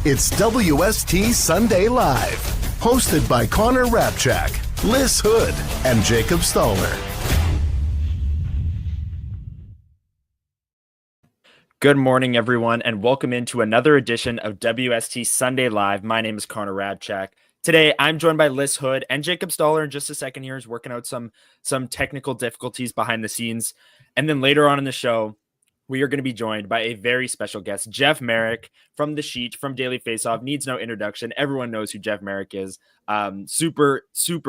It's WST Sunday Live, hosted by Hrabchak, Lyss Houde, and Jacob Stoller. Good morning, everyone, and welcome into another edition of WST Sunday Live. My name is Hrabchak. Today, I'm joined by Lyss Houde and Jacob Stoller in just a second here. Is working out some technical difficulties behind the scenes. And then later on in the show, we are going to be joined by a very special guest, Jeff Marek from The Sheet, from Daily Faceoff. Needs no introduction. Everyone knows who Jeff Marek is. Super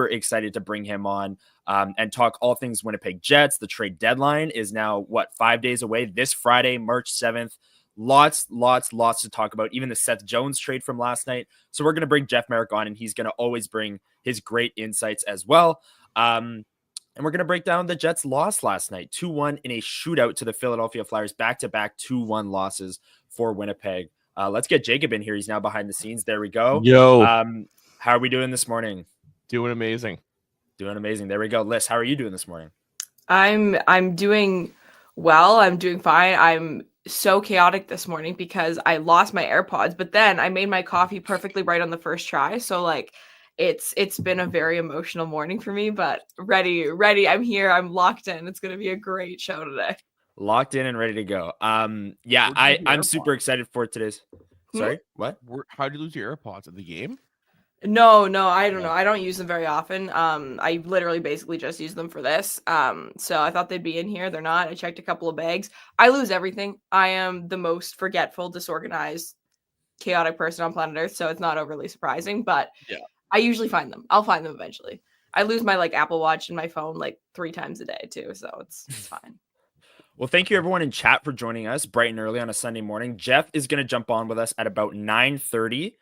excited to bring him on and talk all things Winnipeg Jets. The trade deadline is now, 5 days away? This Friday, March 7th. Lots to talk about. Even the Seth Jones trade from last night. So we're going to bring Jeff Marek on, and he's going to always bring his great insights as well. And we're going to break down the Jets' loss last night, 2-1 in a shootout to the Philadelphia Flyers, back-to-back 2-1 losses for Winnipeg. Let's get Jacob in here. He's now behind the scenes. There we go. Yo. How are we doing this morning? Doing amazing. There we go. Lyss, how are you doing this morning? I'm doing well. I'm doing fine. I'm so chaotic this morning because I lost my AirPods, but then I made my coffee perfectly right on the first try. So it's been a very emotional morning for me, but ready. I'm here. I'm locked in. It's going to be a great show today. Locked in and ready to go. I'm super excited for today's. Sorry, what? How did you lose your AirPods at the game? No, I don't know. I don't use them very often. I literally basically just use them for this. So I thought they'd be in here. They're not. I checked a couple of bags. I lose everything. I am the most forgetful, disorganized, chaotic person on planet Earth, so it's not overly surprising, but yeah. I usually find them. I'll find them eventually. I lose my Apple Watch and my phone 3 times a day too, so it's fine. Well, thank you everyone in chat for joining us bright and early on a Sunday morning. Jeff is going to jump on with us at about 9:30.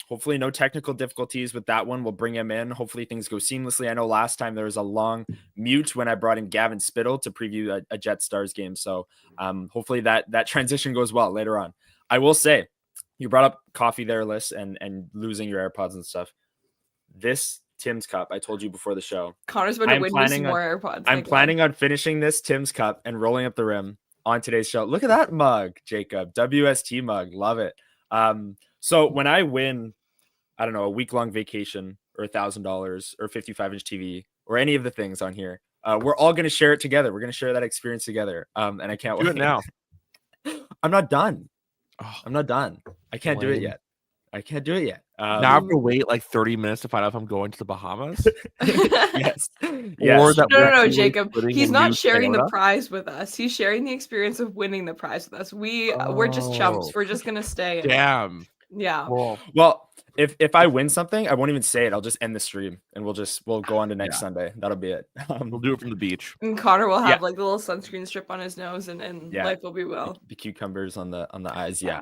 Hopefully no technical difficulties with that one. We'll bring him in. Hopefully things go seamlessly. I know last time there was a long mute when I brought in Gavin Spittle to preview a Jet Stars game. So hopefully that transition goes well later on. I will say, you brought up coffee there, Lyss, and losing your AirPods and stuff. This Tim's Cup, I told you before the show. Connor's about to win me some more AirPods. I'm planning on finishing this Tim's Cup and rolling up the rim on today's show. Look at that mug, Jacob. WST mug. Love it. So when I win, I don't know, a week-long vacation or $1,000 or 55-inch TV or any of the things on here, we're all going to share it together. We're going to share that experience together. And I can't wait. Do it now. I'm not done. Oh, I'm not done. I can't do it yet. Now I have to wait 30 minutes to find out if I'm going to the Bahamas. Yes. No, Jacob. He's not sharing the prize with us. He's sharing the experience of winning the prize with us. We're just chumps. We're just gonna stay. Damn. Yeah. Well, if I win something, I won't even say it. I'll just end the stream and we'll go on to next Sunday. That'll be it. We'll do it from the beach. And Connor will have the little sunscreen strip on his nose and life will be well. The cucumbers on the eyes. Yeah.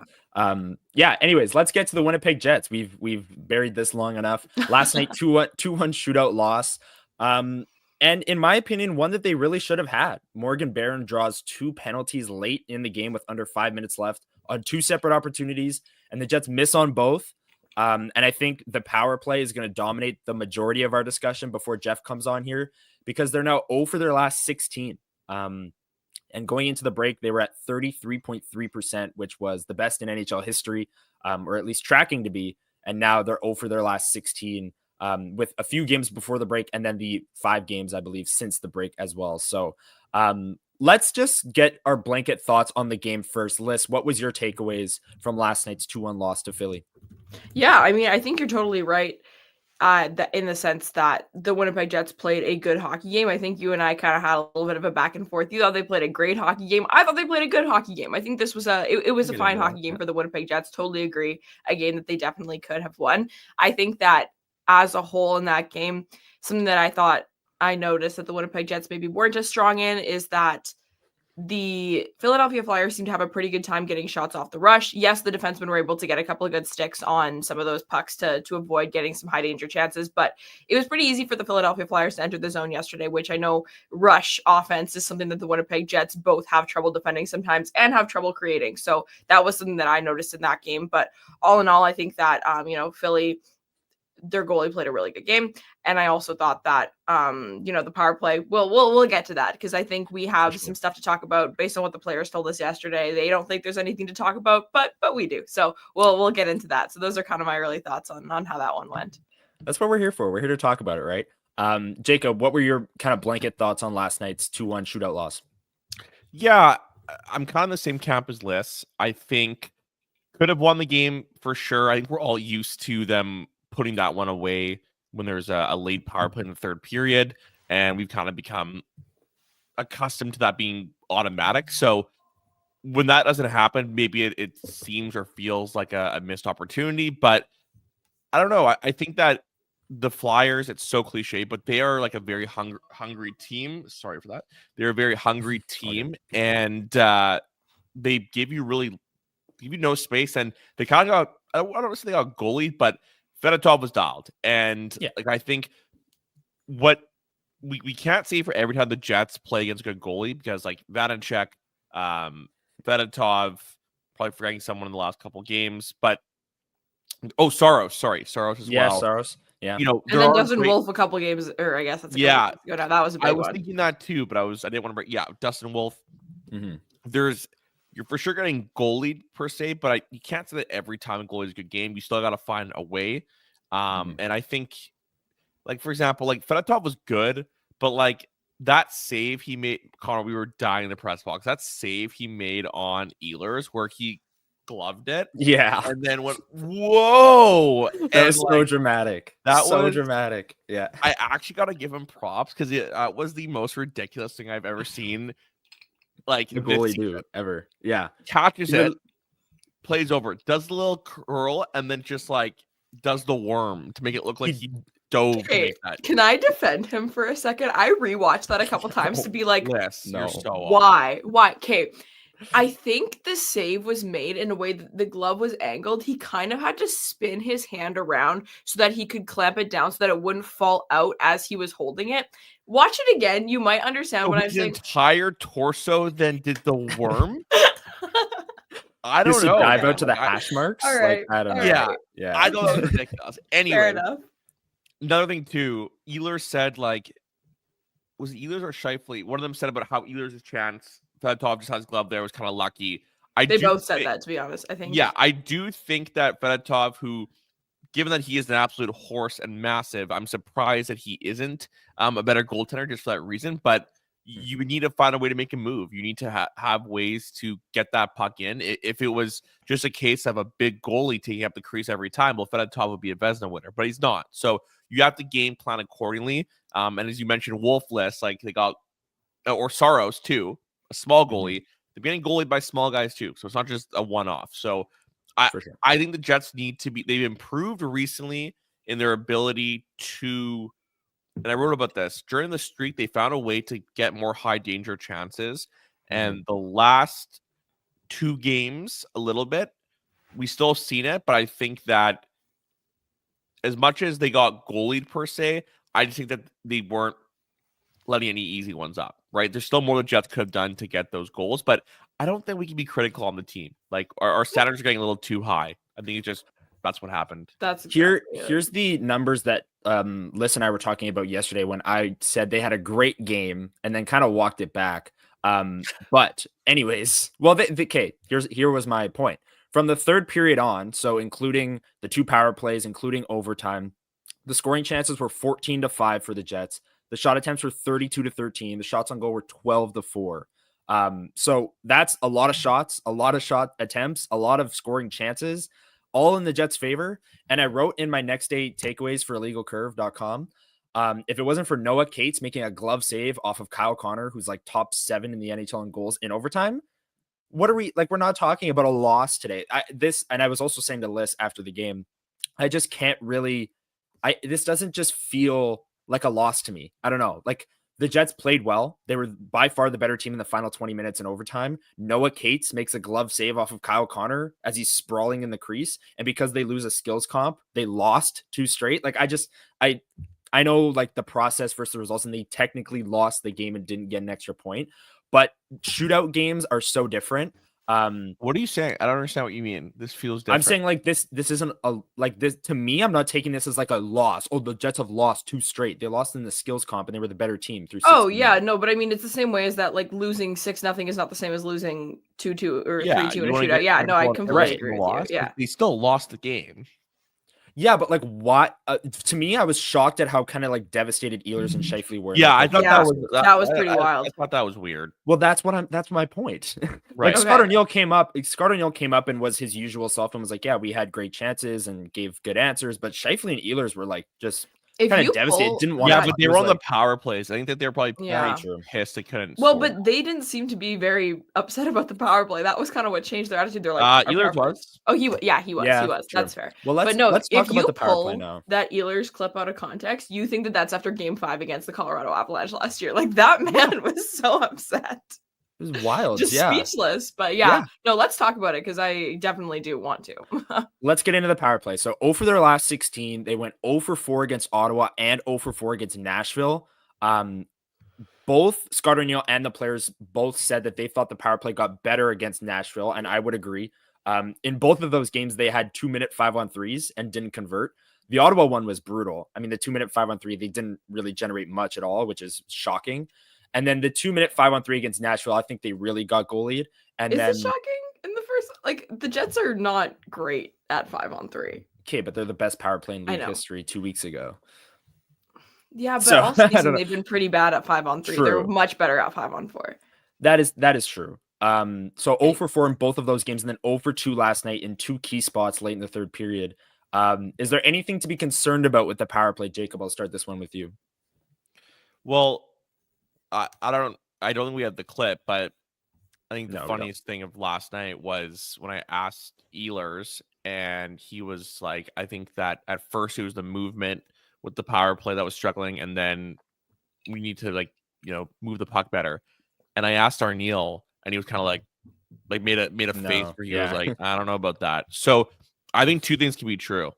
Anyways, let's get to the Winnipeg Jets. We've buried this long enough. Last night, 2-1 shootout loss. And in my opinion, one that they really should have had. Morgan Barron draws 2 penalties late in the game with under 5 minutes left on 2 separate opportunities, and the Jets miss on both. And I think the power play is going to dominate the majority of our discussion before Jeff comes on here, because they're now 0 for their last 16. And going into the break, they were at 33.3%, which was the best in NHL history, or at least tracking to be. And now they're 0 for their last 16, with a few games before the break, and then the 5 games, I believe, since the break as well. So let's just get our blanket thoughts on the game first. Lyss, what was your takeaways from last night's 2-1 loss to Philly? Yeah, I mean, I think you're totally right. That in the sense that the Winnipeg Jets played a good hockey game. I think you and I kind of had a little bit of a back and forth. You thought they played a great hockey game. I thought they played a good hockey game. I think this was it was a fine hockey game for the Winnipeg Jets. Totally agree. A game that they definitely could have won. I think that as a whole in that game, something that I thought I noticed that the Winnipeg Jets maybe weren't as strong in is that the Philadelphia Flyers seem to have a pretty good time getting shots off the rush. Yes, the defensemen were able to get a couple of good sticks on some of those pucks to avoid getting some high danger chances, but it was pretty easy for the Philadelphia Flyers to enter the zone yesterday, which I know rush offense is something that the Winnipeg Jets both have trouble defending sometimes and have trouble creating. So that was something that I noticed in that game. But all in all, I think that, Philly, their goalie played a really good game. And I also thought that, the power play, we'll get to that because I think we have some stuff to talk about based on what the players told us yesterday. They don't think there's anything to talk about, but we do. So we'll get into that. So those are kind of my early thoughts on how that one went. That's what we're here for. We're here to talk about it, right? Jacob, what were your kind of blanket thoughts on last night's 2-1 shootout loss? Yeah, I'm kind of in the same camp as Lyss. I think could have won the game for sure. I think we're all used to them putting that one away when there's a late power play in the third period, and we've kind of become accustomed to that being automatic. So when that doesn't happen, maybe it seems or feels like a missed opportunity, but I don't know. I think that the Flyers, it's so cliche, but they are like a very hungry team. Sorry for that. They're a very hungry team, and they give you no space, and they kind of got, I don't want to say they got goalied, but Fedotov was dialed. And I think what we can't say for every time the Jets play against a good goalie, because like Vanacek, Fedotov, probably forgetting someone in the last couple games, but Saros as well. Yeah, Saros. Yeah. And then Dustin Wolf a couple games, or I guess that's that was a big one. I was thinking that too, but I didn't want to break. Yeah, Dustin Wolf. Mm-hmm. You're for sure getting goalied per se, but you can't say that every time a goalie is a good game. You still got to find a way. And I think, like, for example, like Fedotov was good, but like that save he made, Connor, we were dying in the press box. That save he made on Ehlers where he gloved it. Yeah. And then went, whoa. That was so dramatic. That was dramatic. Yeah. I actually got to give him props because it was the most ridiculous thing I've ever seen. Like the goalie do ever. Yeah. Catches it, plays over, does the little curl, and then just like does the worm to make it look like he dove. Okay, can I defend him for a second? I rewatched that a couple times to be like, yes, no. Why? Okay. I think the save was made in a way that the glove was angled. He kind of had to spin his hand around so that he could clamp it down so that it wouldn't fall out as he was holding it. Watch it again. You might understand what I'm saying. The entire torso then did the worm? I don't know. Dive out to the hash marks? All right. Like, I don't know. Yeah. I thought that was ridiculous. Anyway, fair enough. Another thing too, Ehlers said, like, was it Ehlers or Scheifele? One of them said about how Ehlers' chance, Fedotov just has his glove there, was kind of lucky. They both said that, to be honest, I think. Yeah, I do think that Fedotov, who, given that he is an absolute horse and massive, I'm surprised that he isn't a better goaltender just for that reason. But you would need to find a way to make a move. You need to have ways to get that puck in. If it was just a case of a big goalie taking up the crease every time, well, Fedotov would be a Vezina winner, but he's not. So you have to game plan accordingly. And as you mentioned, Wolfless, like they got, or Saros too, a small goalie. They're getting goalied by small guys too. So it's not just a one-off. So I think the Jets need to be, they've improved recently in their ability to, and I wrote about this, during the streak, they found a way to get more high danger chances. And the last two games, a little bit, we still have seen it, but I think that as much as they got goalied per se, I just think that they weren't letting any easy ones up, right? There's still more the Jets could have done to get those goals, but I don't think we can be critical on the team. Like our standards are getting a little too high. I think it's just, that's what happened. Here's the numbers that Lyss and I were talking about yesterday when I said they had a great game and then kind of walked it back. But anyways, well, here was my point. From the third period on, so including the two power plays, including overtime, the scoring chances were 14-5 for the Jets. The shot attempts were 32-13. The shots on goal were 12-4. So that's a lot of shots, a lot of shot attempts, a lot of scoring chances, all in the Jets' favor. And I wrote in my next day takeaways for illegalcurve.com. If it wasn't for Noah Cates making a glove save off of Kyle Connor, who's like top 7 in the NHL in goals in overtime, what are we like? We're not talking about a loss today. And I was also saying to Lyss after the game, I just can't really, this doesn't just feel like a loss to me. I don't know. Like the Jets played well. They were by far the better team in the final 20 minutes in overtime. Noah Cates makes a glove save off of Kyle Connor as he's sprawling in the crease. And because they lose a skills comp, they lost 2 straight. Like I know like the process versus the results, and they technically lost the game and didn't get an extra point. But shootout games are so different. What are you saying? I don't understand what you mean. This feels different. I'm saying like this isn't a like this to me. I'm not taking this as like a loss. Oh, the Jets have lost 2 straight. They lost in the skills comp and they were the better team through 60 minutes. No, but I mean it's the same way as that, like losing 6-0 is not the same as losing 2-2 or 3-2 in a shootout. Yeah, no, I completely agree with you. Yeah. They still lost the game. Yeah, but like what? To me, I was shocked at how kind of like devastated Ehlers and Scheifele were. Yeah, I thought that was pretty wild. I thought that was weird. Well, that's my point. Right. Like Scott O'Neill came up and was his usual self and was like, yeah, we had great chances and gave good answers, but Scheifele and Ehlers were like just kind of devastated. Didn't want. Yeah, but they were on the power plays. I think that they're probably pissed they couldn't. Well, but they didn't seem to be very upset about the power play. That was kind of what changed their attitude. They're like, Ehlers was. Oh, he was. He was. True. That's fair. Well, let's talk about the power play now. That Ehlers clip out of context, you think that that's after Game 5 against the Colorado Avalanche last year? Like that man was so upset. It was wild. Just speechless. But no, let's talk about it because I definitely do want to. Let's get into the power play. So 0 for their last 16. They went 0 for 4 against Ottawa and 0 for 4 against Nashville. Both Scott O'Neill and the players both said that they thought the power play got better against Nashville, and I would agree. In both of those games, they had 2-minute 5-on-3s and didn't convert. The Ottawa one was brutal. I mean, the 2-minute 5-on-3, they didn't really generate much at all, which is shocking. And then the 2-minute 5-on-3 against Nashville, I think they really got goalied. And is it shocking in the first? Like the Jets are not great at 5-on-3. Okay, but they're the best power play in league history 2 weeks ago. Yeah, but all season they've been pretty bad at 5-on-3. They're much better at 5-on-4. That is true. So 0 for 4 in both of those games, and then 0 for 2 last night in 2 key spots late in the third period. Is there anything to be concerned about with the power play, Jacob? I'll start this one with you. Well, I don't think we have the clip, but I think the funniest thing of last night was when I asked Ehlers, and he was like, I think that at first it was the movement with the power play that was struggling, and then we need to move the puck better. And I asked O'Neill, and he was kind of like made a face where he was like, I don't know about that. So I think 2 things can be true.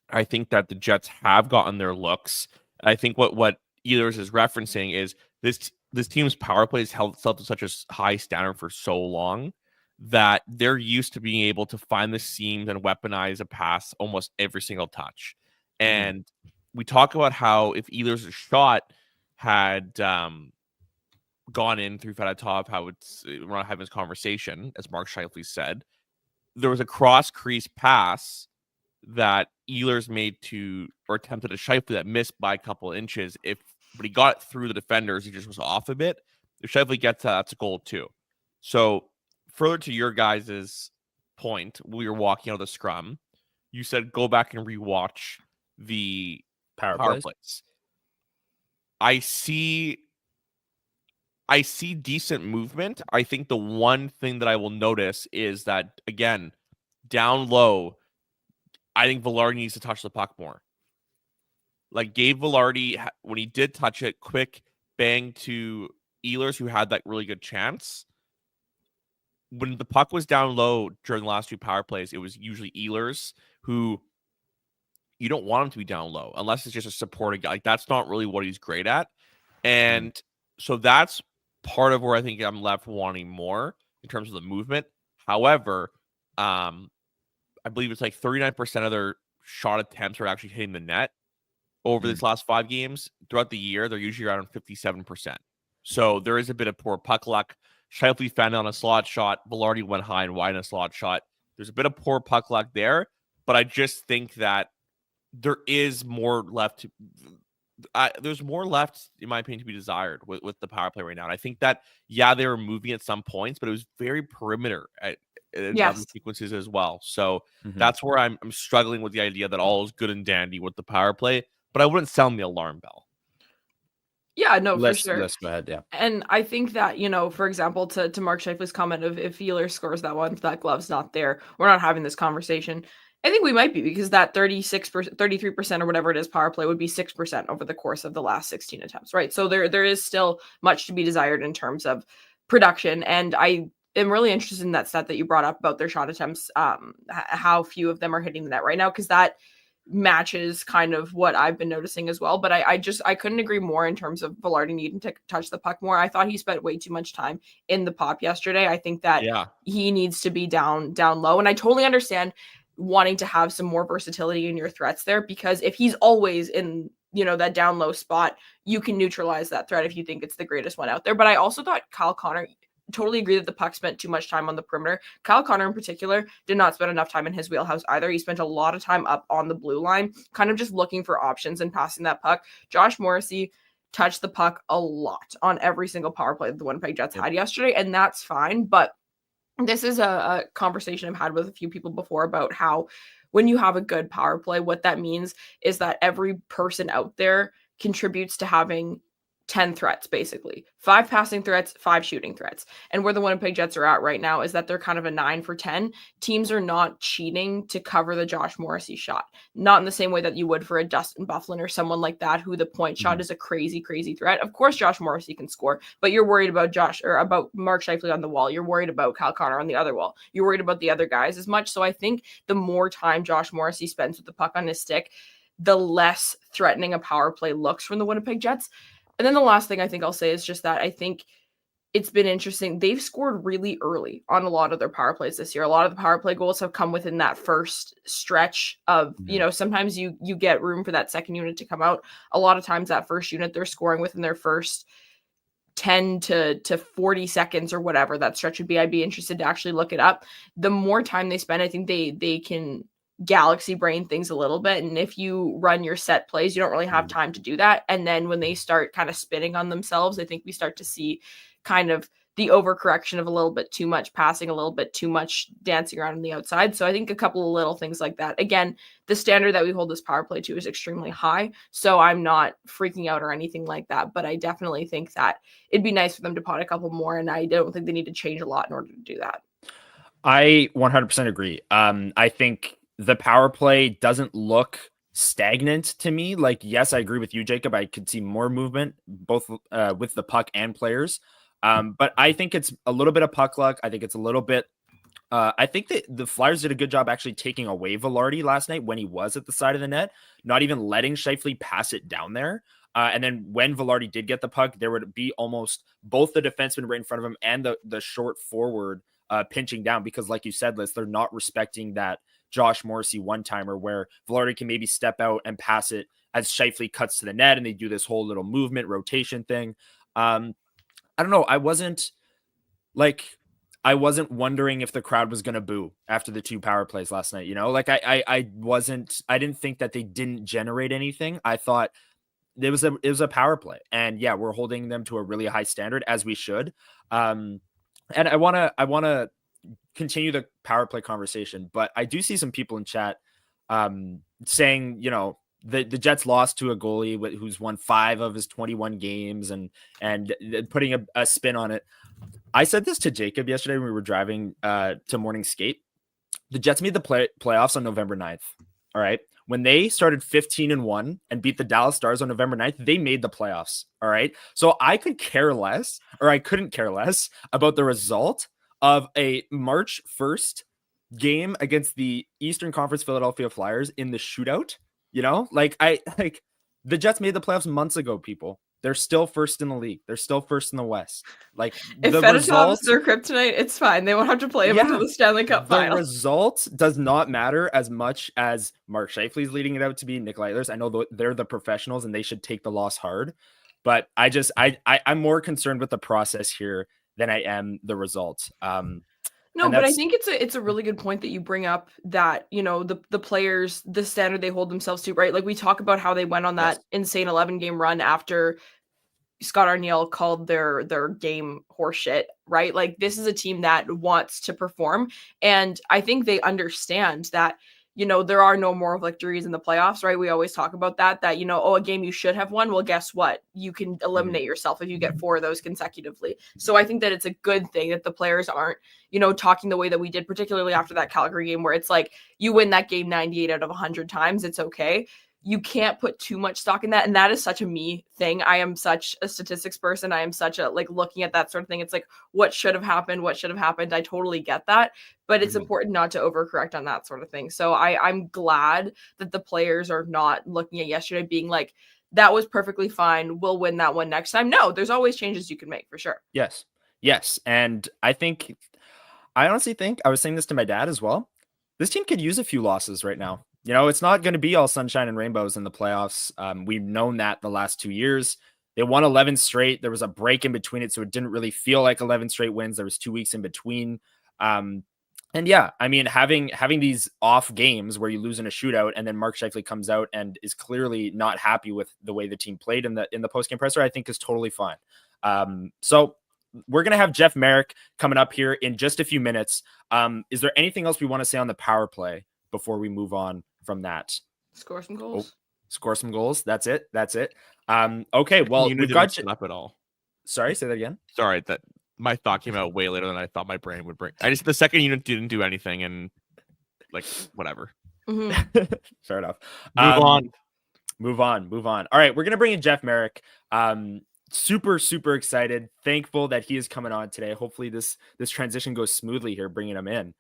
I think that the Jets have gotten their looks. I think what Ehlers is referencing is this team's power play has held itself to such a high standard for so long that they're used to being able to find the seams and weaponize a pass almost every single touch. And we talk about how if Ehlers' shot had gone in through Fedotov, how we're not having this conversation, as Mark Scheifele said, there was a cross crease pass that Ehlers made or attempted a Scheifele that missed by a couple of inches. But he got it through the defenders. He just was off a bit. If Scheifele gets that, that's a goal too. So further to your guys' point, we were walking out of the scrum. You said go back and rewatch the power plays. I see decent movement. I think the one thing that I will notice is that, again, down low, I think Vilardi needs to touch the puck more. Like Gabe Vilardi, when he did touch it, quick bang to Ehlers, who had that really good chance. When the puck was down low during the last 2 power plays, it was usually Ehlers, who you don't want him to be down low unless it's just a supporting guy. Like that's not really what he's great at. And so that's part of where I think I'm left wanting more in terms of the movement. However, I believe it's like 39% of their shot attempts are actually hitting the net over these last 5 games. Throughout the year, they're usually around 57%. So there is a bit of poor puck luck. Scheifele found on a slot shot. Vilardi went high and wide in a slot shot. There's a bit of poor puck luck there, but I just think that there is more left. There's more left, in my opinion, to be desired with the power play right now. And I think that, they were moving at some points, but it was very perimeter in other sequences as well. So that's where I'm struggling with the idea that all is good and dandy with the power play, but I wouldn't sound the alarm bell. Yeah, no, for sure. Let's go ahead, yeah. And I think that, for example, to Mark Scheifele's comment of if Ehlers scores that one, if that glove's not there, we're not having this conversation. I think we might be, because that 36%, 33% or whatever it is power play would be 6% over the course of the last 16 attempts, right? So there is still much to be desired in terms of production. And I am really interested in that stat that you brought up about their shot attempts, how few of them are hitting the net right now, because that matches kind of what I've been noticing as well. But I couldn't agree more in terms of Velarde needing to touch the puck more. I thought he spent way too much time in the pop yesterday. I think that he needs to be down low. And I totally understand wanting to have some more versatility in your threats there, because if he's always in, that down low spot, you can neutralize that threat if you think it's the greatest one out there. But I also thought Kyle Connor, totally agree that the puck spent too much time on the perimeter. Kyle Connor in particular did not spend enough time in his wheelhouse either. He spent a lot of time up on the blue line, kind of just looking for options and passing that puck. Josh Morrissey touched the puck a lot on every single power play that the Winnipeg Jets had yesterday, and that's fine. But this is a conversation I've had with a few people before about how when you have a good power play, what that means is that every person out there contributes to having 10 threats, basically 5 passing threats, 5 shooting threats. And where the Winnipeg Jets are at right now is that they're kind of a 9 for 10. Teams are not cheating to cover the Josh Morrissey shot, not in the same way that you would for a Dustin Byfuglien or someone like that, who the point shot is a crazy, crazy threat. Of course, Josh Morrissey can score, but you're worried about about Mark Scheifele on the wall. You're worried about Kyle Connor on the other wall. You're worried about the other guys as much. So I think the more time Josh Morrissey spends with the puck on his stick, the less threatening a power play looks from the Winnipeg Jets. And then the last thing I think I'll say is just that I think it's been interesting. They've scored really early on a lot of their power plays this year. A lot of the power play goals have come within that first stretch of, sometimes you get room for that second unit to come out. A lot of times that first unit, they're scoring within their first 10 to 40 seconds or whatever that stretch would be. I'd be interested to actually look it up. The more time they spend, I think they can galaxy brain things a little bit. And if you run your set plays, you don't really have time to do that. And then when they start kind of spinning on themselves, I think we start to see kind of the overcorrection of a little bit too much passing, a little bit too much dancing around on the outside. So I think a couple of little things like that. Again, the standard that we hold this power play to is extremely high. So I'm not freaking out or anything like that. But I definitely think that it'd be nice for them to pot a couple more. And I don't think they need to change a lot in order to do that. I 100% agree. I think the power play doesn't look stagnant to me. Like, yes, I agree with you, Jacob. I could see more movement, both with the puck and players. But I think it's a little bit of puck luck. I think it's a little bit. I think that the Flyers did a good job actually taking away Velarde last night when he was at the side of the net, not even letting Scheifele pass it down there. And then when Velarde did get the puck, there would be almost both the defenseman right in front of him and the short forward pinching down, because like you said, Lyss, they're not respecting that Josh Morrissey one-timer where Velarde can maybe step out and pass it as Scheifele cuts to the net, and they do this whole little movement rotation thing. I don't know. I wasn't wondering if the crowd was going to boo after the 2 power plays last night. I didn't think that they didn't generate anything. I thought it was a power play, and yeah, we're holding them to a really high standard, as we should. And I want to continue the power play conversation, but I do see some people in chat saying, the Jets lost to a goalie who's won 5 of his 21 games and putting a spin on it. I said this to Jacob yesterday when we were driving to morning skate. The Jets made the playoffs on November 9th. All right. When they started 15-1 and beat the Dallas Stars on November 9th, they made the playoffs. All right. So I couldn't care less about the result of a March 1st game against the Eastern Conference Philadelphia Flyers in the shootout. The Jets made the playoffs months ago, people. They're still first in the league. They're still first in the West. Like, if Fedotov's their kryptonite, it's fine. They won't have to play him until the Stanley Cup final. The result does not matter as much as Mark Scheifele's leading it out to be, Nikolai Ehlers. I know they're the professionals and they should take the loss hard, but I'm more concerned with the process here than I am the result. No, but I think it's a really good point that you bring up, that, the players, the standard they hold themselves to, right? Like, we talk about how they went on that insane 11-game run after Scott Arniel called their game horseshit, right? Like, this is a team that wants to perform. And I think they understand that there are no moral victories in the playoffs, right? We always talk about that, a game you should have won. Well, guess what? You can eliminate yourself if you get 4 of those consecutively. So I think that it's a good thing that the players aren't, talking the way that we did, particularly after that Calgary game, where it's like you win that game 98 out of 100 times. It's okay. You can't put too much stock in that. And that is such a me thing. I am such a statistics person. I am such a, looking at that sort of thing. It's like, what should have happened? What should have happened? I totally get that. But it's important not to overcorrect on that sort of thing. So I'm glad that the players are not looking at yesterday being like, that was perfectly fine. We'll win that one next time. No, there's always changes you can make for sure. Yes. And I honestly think, I was saying this to my dad as well, this team could use a few losses right now. It's not going to be all sunshine and rainbows in the playoffs. We've known that the last 2 years. They won 11 straight. There was a break in between it, so it didn't really feel like 11 straight wins. There was 2 weeks in between. And yeah, I mean, having these off games where you lose in a shootout and then Mark Scheifele comes out and is clearly not happy with the way the team played in the post-game presser, I think is totally fine. So we're going to have Jeff Marek coming up here in just a few minutes. Is there anything else we want to say on the power play before we move on from that? Score some goals. Score some goals. That's it. Okay. Well, you we've got up at all. Sorry, say that again. Sorry, that my thought came out way later than I thought my brain would bring. The second unit didn't do anything, and whatever. Fair enough. Move on. All right, we're gonna bring in Jeff Marek. Super excited, thankful that he is coming on today. Hopefully this transition goes smoothly here, bringing him in.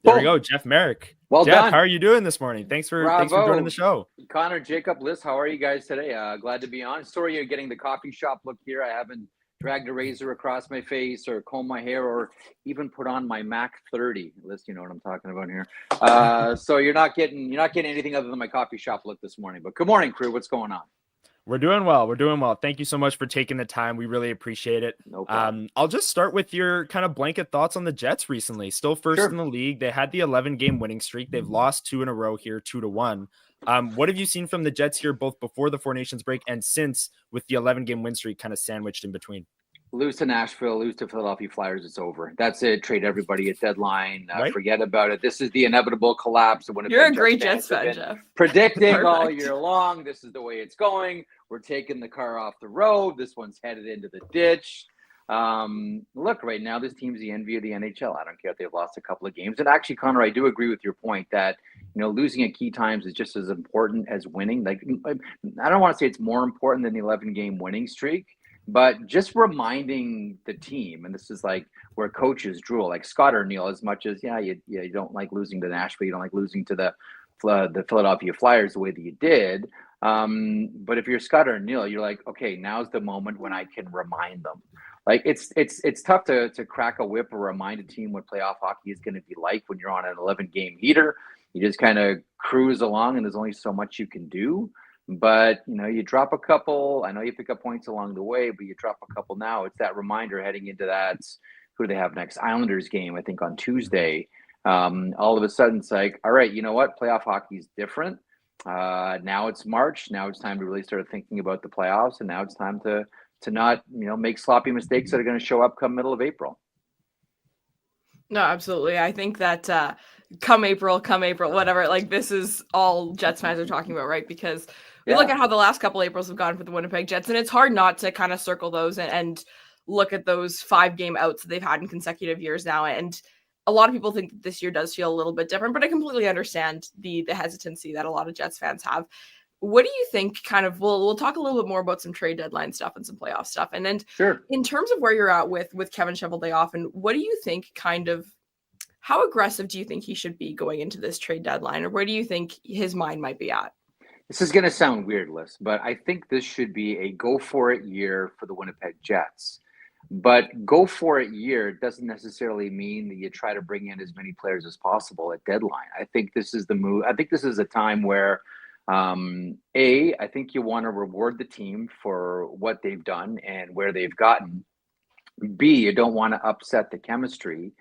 There we go, Jeff Marek. Well Jeff, done. how are you doing this morning? Thanks for joining the show. Connor, Jacob, Lyss, how are you guys today? Glad to be on. Sorry you're getting the coffee shop look here. I haven't dragged a razor across my face or combed my hair or even put on my Mac 30. Lyss, you know what I'm talking about here. So you're not getting anything other than my coffee shop look this morning. But good morning, crew. What's going on? We're doing well. Thank you so much for taking the time. We really appreciate it. No problem. I'll just start with your kind of blanket thoughts on the Jets recently. Still first in the league. They had the 11-game winning streak. They've lost 2 in a row here, 2-1. What have you seen from the Jets here, both before the Four Nations break and since, with the 11-game win streak kind of sandwiched in between? Lose to Nashville, lose to Philadelphia Flyers, it's over. That's it. Trade everybody at deadline. Right? Forget about it. This is the inevitable collapse of Winnipeg. You're a great Jets fan, Jeff. Predicting all year long. This is the way it's going. We're taking the car off the road. This one's headed into the ditch. Look, right now, this team's the envy of the NHL. I don't care if they've lost a couple of games. And actually, Connor, I do agree with your point that, losing at key times is just as important as winning. I don't want to say it's more important than the 11-game winning streak, but just reminding the team, and this is where coaches drool, like Scott O'Neill, as much as, you don't like losing to Nashville, you don't like losing to the Philadelphia Flyers the way that you did. But if you're Scott O'Neill, you're like, okay, now's the moment when I can remind them. It's tough to crack a whip or remind a team what playoff hockey is going to be like when you're on an 11-game heater. You just kind of cruise along, and there's only so much you can do. But, you drop a couple. I know you pick up points along the way, but you drop a couple now. It's that reminder heading into that, who do they have next? Islanders game, I think, on Tuesday. All of a sudden, it's like, all right, you know what? Playoff hockey is different. Now it's March. Now it's time to really start thinking about the playoffs. And now it's time to not, make sloppy mistakes that are going to show up come middle of April. No, absolutely. I think that come April, whatever, this is all Jets fans are talking about, right? Because we look at how the last couple Aprils have gone for the Winnipeg Jets, and it's hard not to kind of circle those and look at those 5-game outs that they've had in consecutive years now. And a lot of people think that this year does feel a little bit different, but I completely understand the hesitancy that a lot of Jets fans have. What do you think we'll talk a little bit more about some trade deadline stuff and some playoff stuff. And then in terms of where you're at with Kevin Cheveldayoff, and what do you think how aggressive do you think he should be going into this trade deadline, or where do you think his mind might be at? This is going to sound weird, Lyss, but I think this should be a go for it year for the Winnipeg Jets. But go for it year doesn't necessarily mean that you try to bring in as many players as possible at deadline. I think this is the move. I think this is a time where, I think you want to reward the team for what they've done and where they've gotten. B, you don't want to upset the chemistry,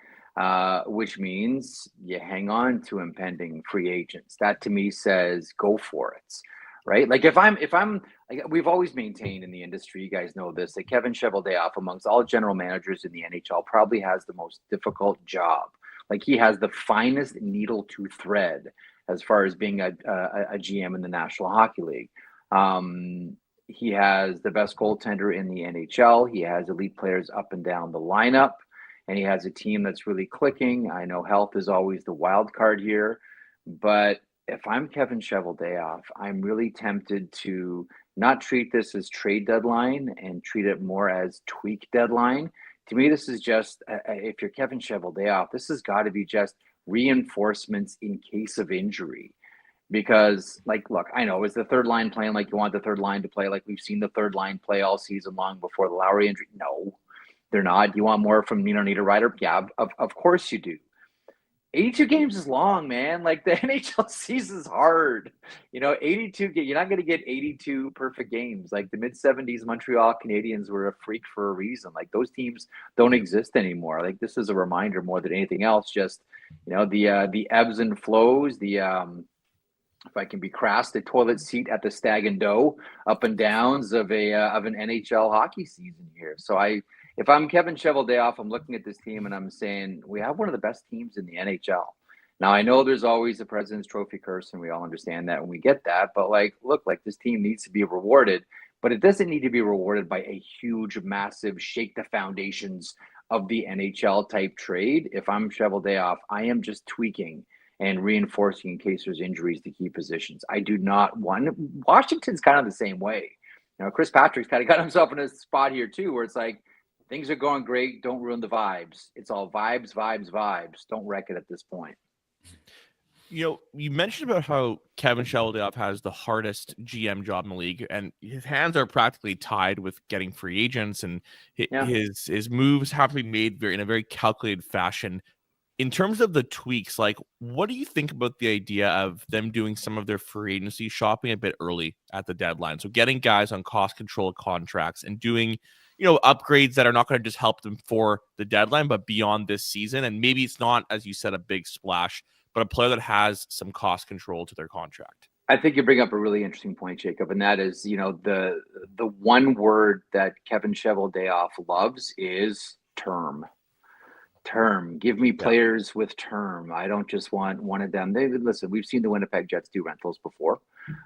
which means you hang on to impending free agents. That to me says go for it, right? If I'm we've always maintained in the industry, you guys know this, that Kevin Cheveldayoff, amongst all general managers in the NHL, probably has the most difficult job. Like, he has the finest needle to thread as far as being a GM in the National Hockey League. He has the best goaltender in the NHL. He has elite players up and down the lineup, and he has a team that's really clicking. I know health is always the wild card here, but if I'm Kevin Cheveldayoff, I'm really tempted to not treat this as trade deadline and treat it more as tweak deadline. To me, this is just, if you're Kevin Cheveldayoff, this has got to be just reinforcements in case of injury. Because, like, look, I know, is the third line playing like you want the third line to play? Like we've seen the third line play all season long before the Lowry injury? No, they're not. You want more from Nino Ryder? Yeah, of course you do. 82 games is long, man. Like, the NHL season is hard. 82, you're not going to get 82 perfect games. Like, the mid-70s Montreal Canadiens were a freak for a reason. Like, those teams don't exist anymore. Like, this is a reminder more than anything else. Just, the ebbs and flows, if I can be crass, the toilet seat at the Stag and Doe up and downs of an NHL hockey season here. So if I'm Kevin Cheveldayoff, I'm looking at this team and I'm saying we have one of the best teams in the NHL. Now, I know there's always the President's Trophy curse, and we all understand that, and we get that. But look, this team needs to be rewarded, but it doesn't need to be rewarded by a huge, massive shake the foundations of the NHL type trade. If I'm Cheveldayoff, I am just tweaking and reinforcing in case there's injuries to key positions. I do not want. Washington's kind of the same way. Chris Patrick's kind of got himself in a spot here too, where it's like, things are going great. Don't ruin the vibes. It's all vibes, vibes, vibes. Don't wreck it at this point. You mentioned about how Kevin Cheveldayoff has the hardest GM job in the league, and his hands are practically tied with getting free agents, and his moves have to be made in a very calculated fashion. In terms of the tweaks, like, what do you think about the idea of them doing some of their free agency shopping a bit early at the deadline? So getting guys on cost control contracts and doing, upgrades that are not going to just help them for the deadline, but beyond this season. And maybe it's not, as you said, a big splash, but a player that has some cost control to their contract. I think you bring up a really interesting point, Jacob, and that is, the one word that Kevin Cheveldayoff loves is term. Give me players with term. I don't just want one of them. Listen, we've seen the Winnipeg Jets do rentals before,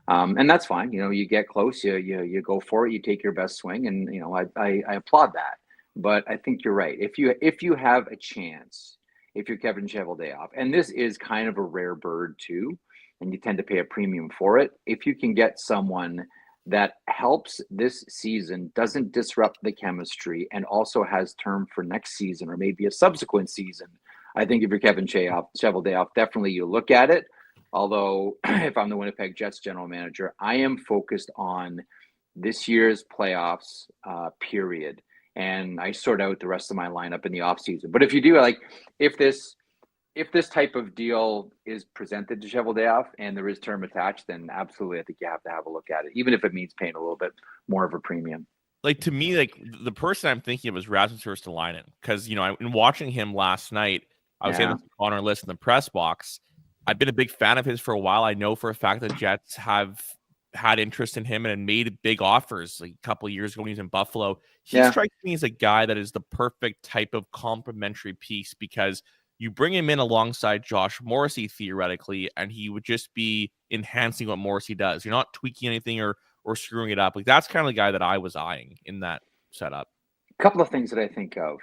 and that's fine. You get close, you go for it, you take your best swing, and I applaud that. But I think you're right. If you have a chance, if you're Kevin Cheveldayoff, and this is kind of a rare bird too, and you tend to pay a premium for it. If you can get someone that helps this season, doesn't disrupt the chemistry, and also has term for next season or maybe a subsequent season, I think if you're Kevin Cheveldayoff, definitely you look at it. Although, if I'm the Winnipeg Jets general manager, I am focused on this year's playoffs, period. And I sort out the rest of my lineup in the offseason. But if you do, if this type of deal is presented to Cheveldayoff and there is term attached, then absolutely, I think you have to have a look at it, even if it means paying a little bit more of a premium. To me, the person I'm thinking of is Rasmus Ristolainen, because, in watching him last night, I was able to on our list in the press box. I've been a big fan of his for a while. I know for a fact that Jets have had interest in him and made big offers a couple of years ago when he was in Buffalo. He strikes me as a guy that is the perfect type of complementary piece, because you bring him in alongside Josh Morrissey, theoretically, and he would just be enhancing what Morrissey does. You're not tweaking anything or screwing it up. That's kind of the guy that I was eyeing in that setup. A couple of things that I think of.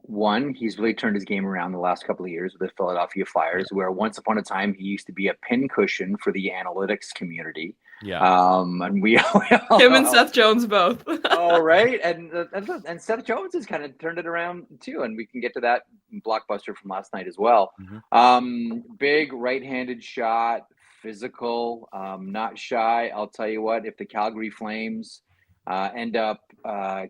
One, he's really turned his game around the last couple of years with the Philadelphia Flyers, where once upon a time he used to be a pincushion for the analytics community. And we him and Seth Jones both. Right, and Seth Jones has kind of turned it around too, and we can get to that blockbuster from last night as well. Big right-handed shot, physical, not shy. I'll tell you what, if the Calgary Flames end up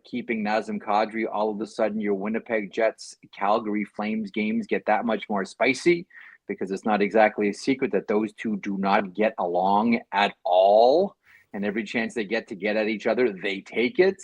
keeping Nazem Kadri, all of a sudden your Winnipeg Jets Calgary Flames games get that much more spicy, because it's not exactly a secret that those two do not get along at all, and every chance they get at each other, they take it.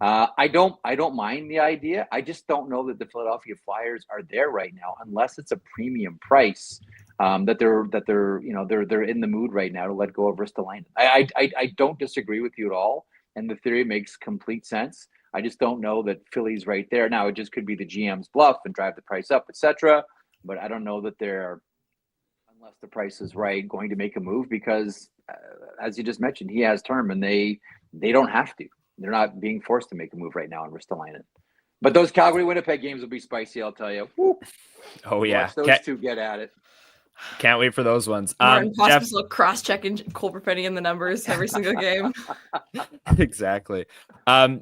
I don't mind the idea. I just don't know that the Philadelphia Flyers are there right now, unless it's a premium price that they're in the mood right now to let go of Ristolainen. I don't disagree with you at all, and the theory makes complete sense. I just don't know that Philly's right there now. It just could be the GM's bluff and drive the price up, etc. but I don't know that they're, unless the price is right, going to make a move because, as you just mentioned, he has term and they don't have to. They're not being forced to make a move right now on Ristolainen. But those Calgary-Winnipeg games will be spicy, I'll tell you. Woo. Oh yeah, Watch those two get at it. Can't wait for those ones. Martin Jeff, Pospisil cross-checking Culper Penny in the numbers every single game. exactly.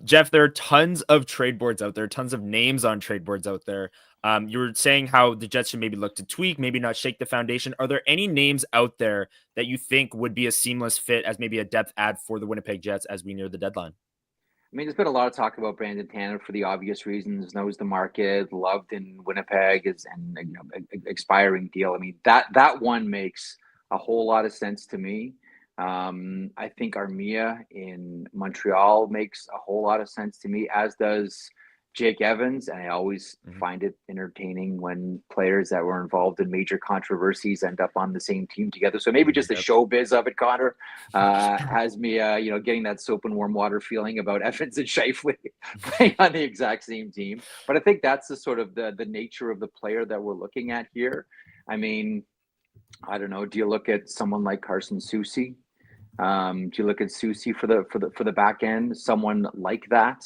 Jeff, there are tons of trade boards out there, tons of names on trade boards out there. You were saying how the Jets should maybe look to tweak, maybe not shake the foundation. Are there any names out there that you think would be a seamless fit as maybe a depth add for the Winnipeg Jets as we near the deadline? I mean, there's been a lot of talk about Brandon Tanev for the obvious reasons. Knows the market, loved in Winnipeg, and expiring deal. I mean, that one makes a whole lot of sense to me. I think Armia in Montreal makes a whole lot of sense to me, as does Jake Evans. And I always find it entertaining when players that were involved in major controversies end up on the same team together. So maybe just the showbiz of it, Connor, has me, getting that soap and warm water feeling about Evans and Scheifele playing on the exact same team. But I think that's the sort of the nature of the player that we're looking at here. I mean, I don't know. Do you look at someone like Carson Soucy? Do you look at Soucy for the back end? Someone like that?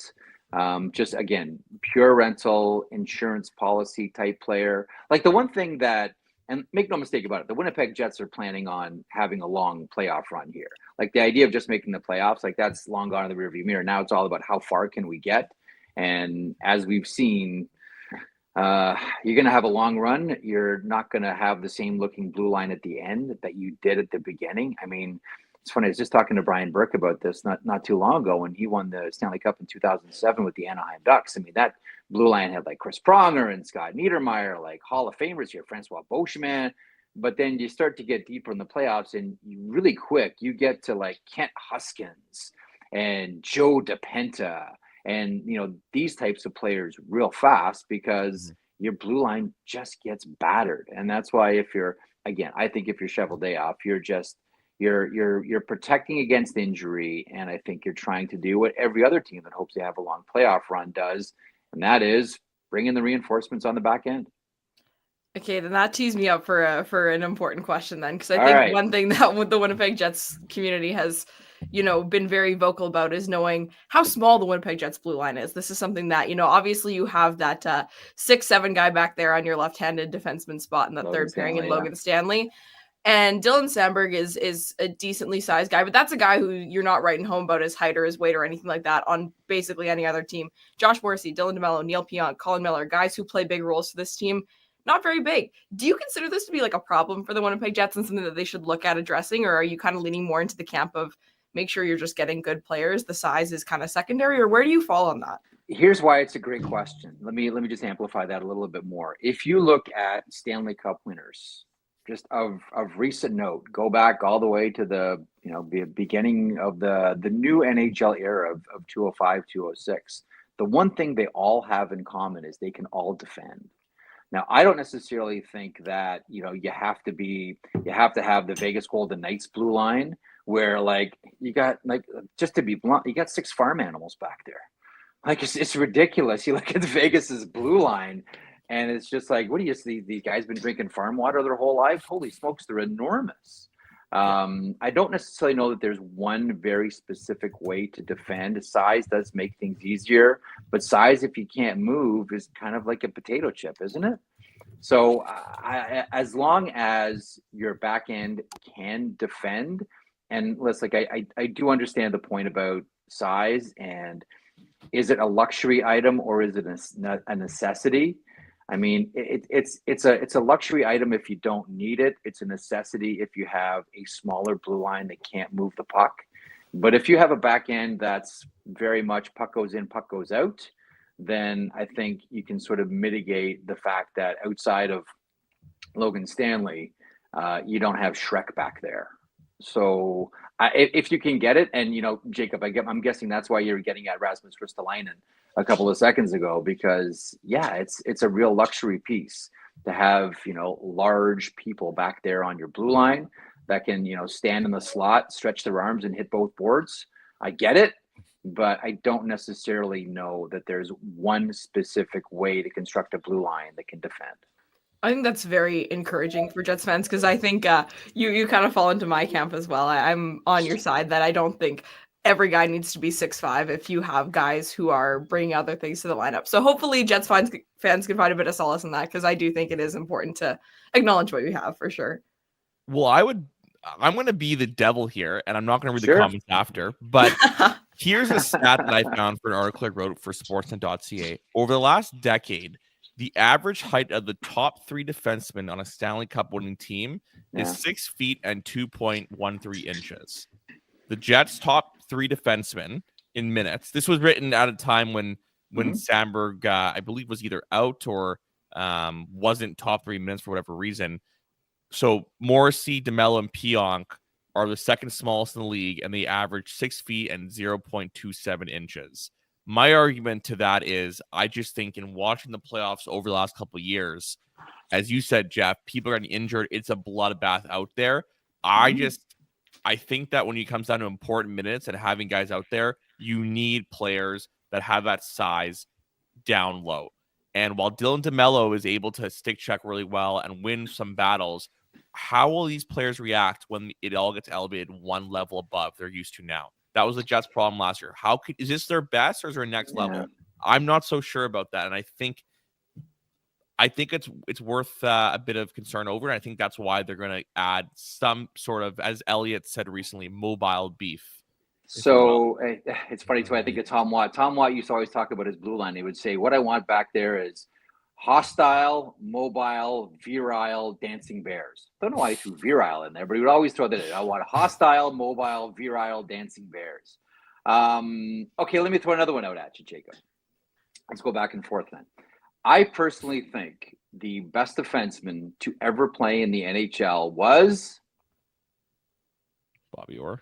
Just again, pure rental insurance policy type player. Like the one thing that, and make no mistake about it, the Winnipeg Jets are planning on having a long playoff run here. Like the idea of just making the playoffs, like that's long gone in the rearview mirror. Now it's all about how far can we get. And as we've seen, you're going to have a long run. You're not going to have the same looking blue line at the end that you did at the beginning. I mean, it's funny. I was just talking to Brian Burke about this not too long ago when he won the Stanley Cup in 2007 with the Anaheim Ducks. I mean, that blue line had like Chris Pronger and Scott Niedermayer, like Hall of Famers here, Francois Beauchemin. But then you start to get deeper in the playoffs, and really quick you get to like Kent Huskins and Joe DePenta and these types of players real fast because your blue line just gets battered. And that's why I think if you're Cheveldayoff, you're protecting against injury, and I think you're trying to do what every other team that hopes they have a long playoff run does, and that is bring in the reinforcements on the back end. Okay, then that tees me up for an important question then, because I think one thing that the Winnipeg Jets community has, been very vocal about is knowing how small the Winnipeg Jets blue line is. This is something that, obviously you have that 6'7" guy back there on your left-handed defenseman spot in that third pairing in Logan Stanley. And Dylan Sandberg is a decently sized guy, but that's a guy who you're not writing home about his height or his weight or anything like that on basically any other team. Josh Morrissey, Dylan DeMello, Neil Pionk, Colin Miller, guys who play big roles for this team, not very big. Do you consider this to be like a problem for the Winnipeg Jets and something that they should look at addressing, or are you kind of leaning more into the camp of make sure you're just getting good players? The size is kind of secondary, or where do you fall on that? Here's why it's a great question. Let me just amplify that a little bit more. If you look at Stanley Cup winners, just of recent note, go back all the way to the beginning of the new NHL era of 205, 206. The one thing they all have in common is they can all defend. Now, I don't necessarily think that you have to have the Vegas Golden Knights blue line where like you got like, just to be blunt, you got 6 farm animals back there. Like it's ridiculous. You look at Vegas's blue line, and it's just like, what do you see? These guys been drinking farm water their whole lives? Holy smokes, they're enormous. I don't necessarily know that there's one very specific way to defend. Size does make things easier, but size, if you can't move, is kind of like a potato chip, isn't it? So as long as your back end can defend, and listen, like I do understand the point about size, and is it a luxury item or is it a necessity? I mean, it's a luxury item if you don't need it. It's a necessity if you have a smaller blue line that can't move the puck. But if you have a back end that's very much puck goes in, puck goes out, then I think you can sort of mitigate the fact that outside of Logan Stanley, you don't have Shrek back there. So if you can get it, and Jacob, I'm guessing that's why you're getting at Rasmus Ristolainen a couple of seconds ago, because it's a real luxury piece to have large people back there on your blue line that can stand in the slot, stretch their arms, and hit both boards. I get it, but I don't necessarily know that there's one specific way to construct a blue line that can defend. I think that's very encouraging for Jets fans because I think you kind of fall into my camp as well. I'm on your side that I don't think every guy needs to be 6'5" if you have guys who are bringing other things to the lineup. So hopefully Jets fans can find a bit of solace in that because I do think it is important to acknowledge what we have for sure. Well, I'm going to be the devil here, and I'm not going to read Sure. the comments after, but here's a stat that I found for an article I wrote for sportsnet.ca. Over the last decade, the average height of the top 3 defensemen on a Stanley Cup winning team is 6 feet and 2.13 inches. The Jets' top 3 defensemen in minutes. This was written at a time when Sandberg, I believe, was either out or wasn't top 3 minutes for whatever reason. So Morrissey, DeMello, and Pionk are the second smallest in the league, and they average 6 feet and 0.27 inches. My argument to that is I just think in watching the playoffs over the last couple of years, as you said, Jeff, people are getting injured. It's a bloodbath out there. I think that when it comes down to important minutes and having guys out there, you need players that have that size down low. And while Dylan DeMello is able to stick check really well and win some battles, how will these players react when it all gets elevated one level above they're used to now? That was the Jets' problem last year. Is this their best or is there a next level? I'm not so sure about that, and I think it's worth a bit of concern over. And I think that's why they're going to add some sort of, as Elliott said recently, mobile beef. So it's funny too. I think of Tom Watt. Tom Watt used to always talk about his blue line. He would say, "What I want back there is hostile, mobile, virile, dancing bears." Don't know why he threw virile in there, but he would always throw that in. I want hostile, mobile, virile, dancing bears. Okay, let me throw another one out at you, Jacob. Let's go back and forth then. I personally think the best defenseman to ever play in the NHL was Bobby Orr.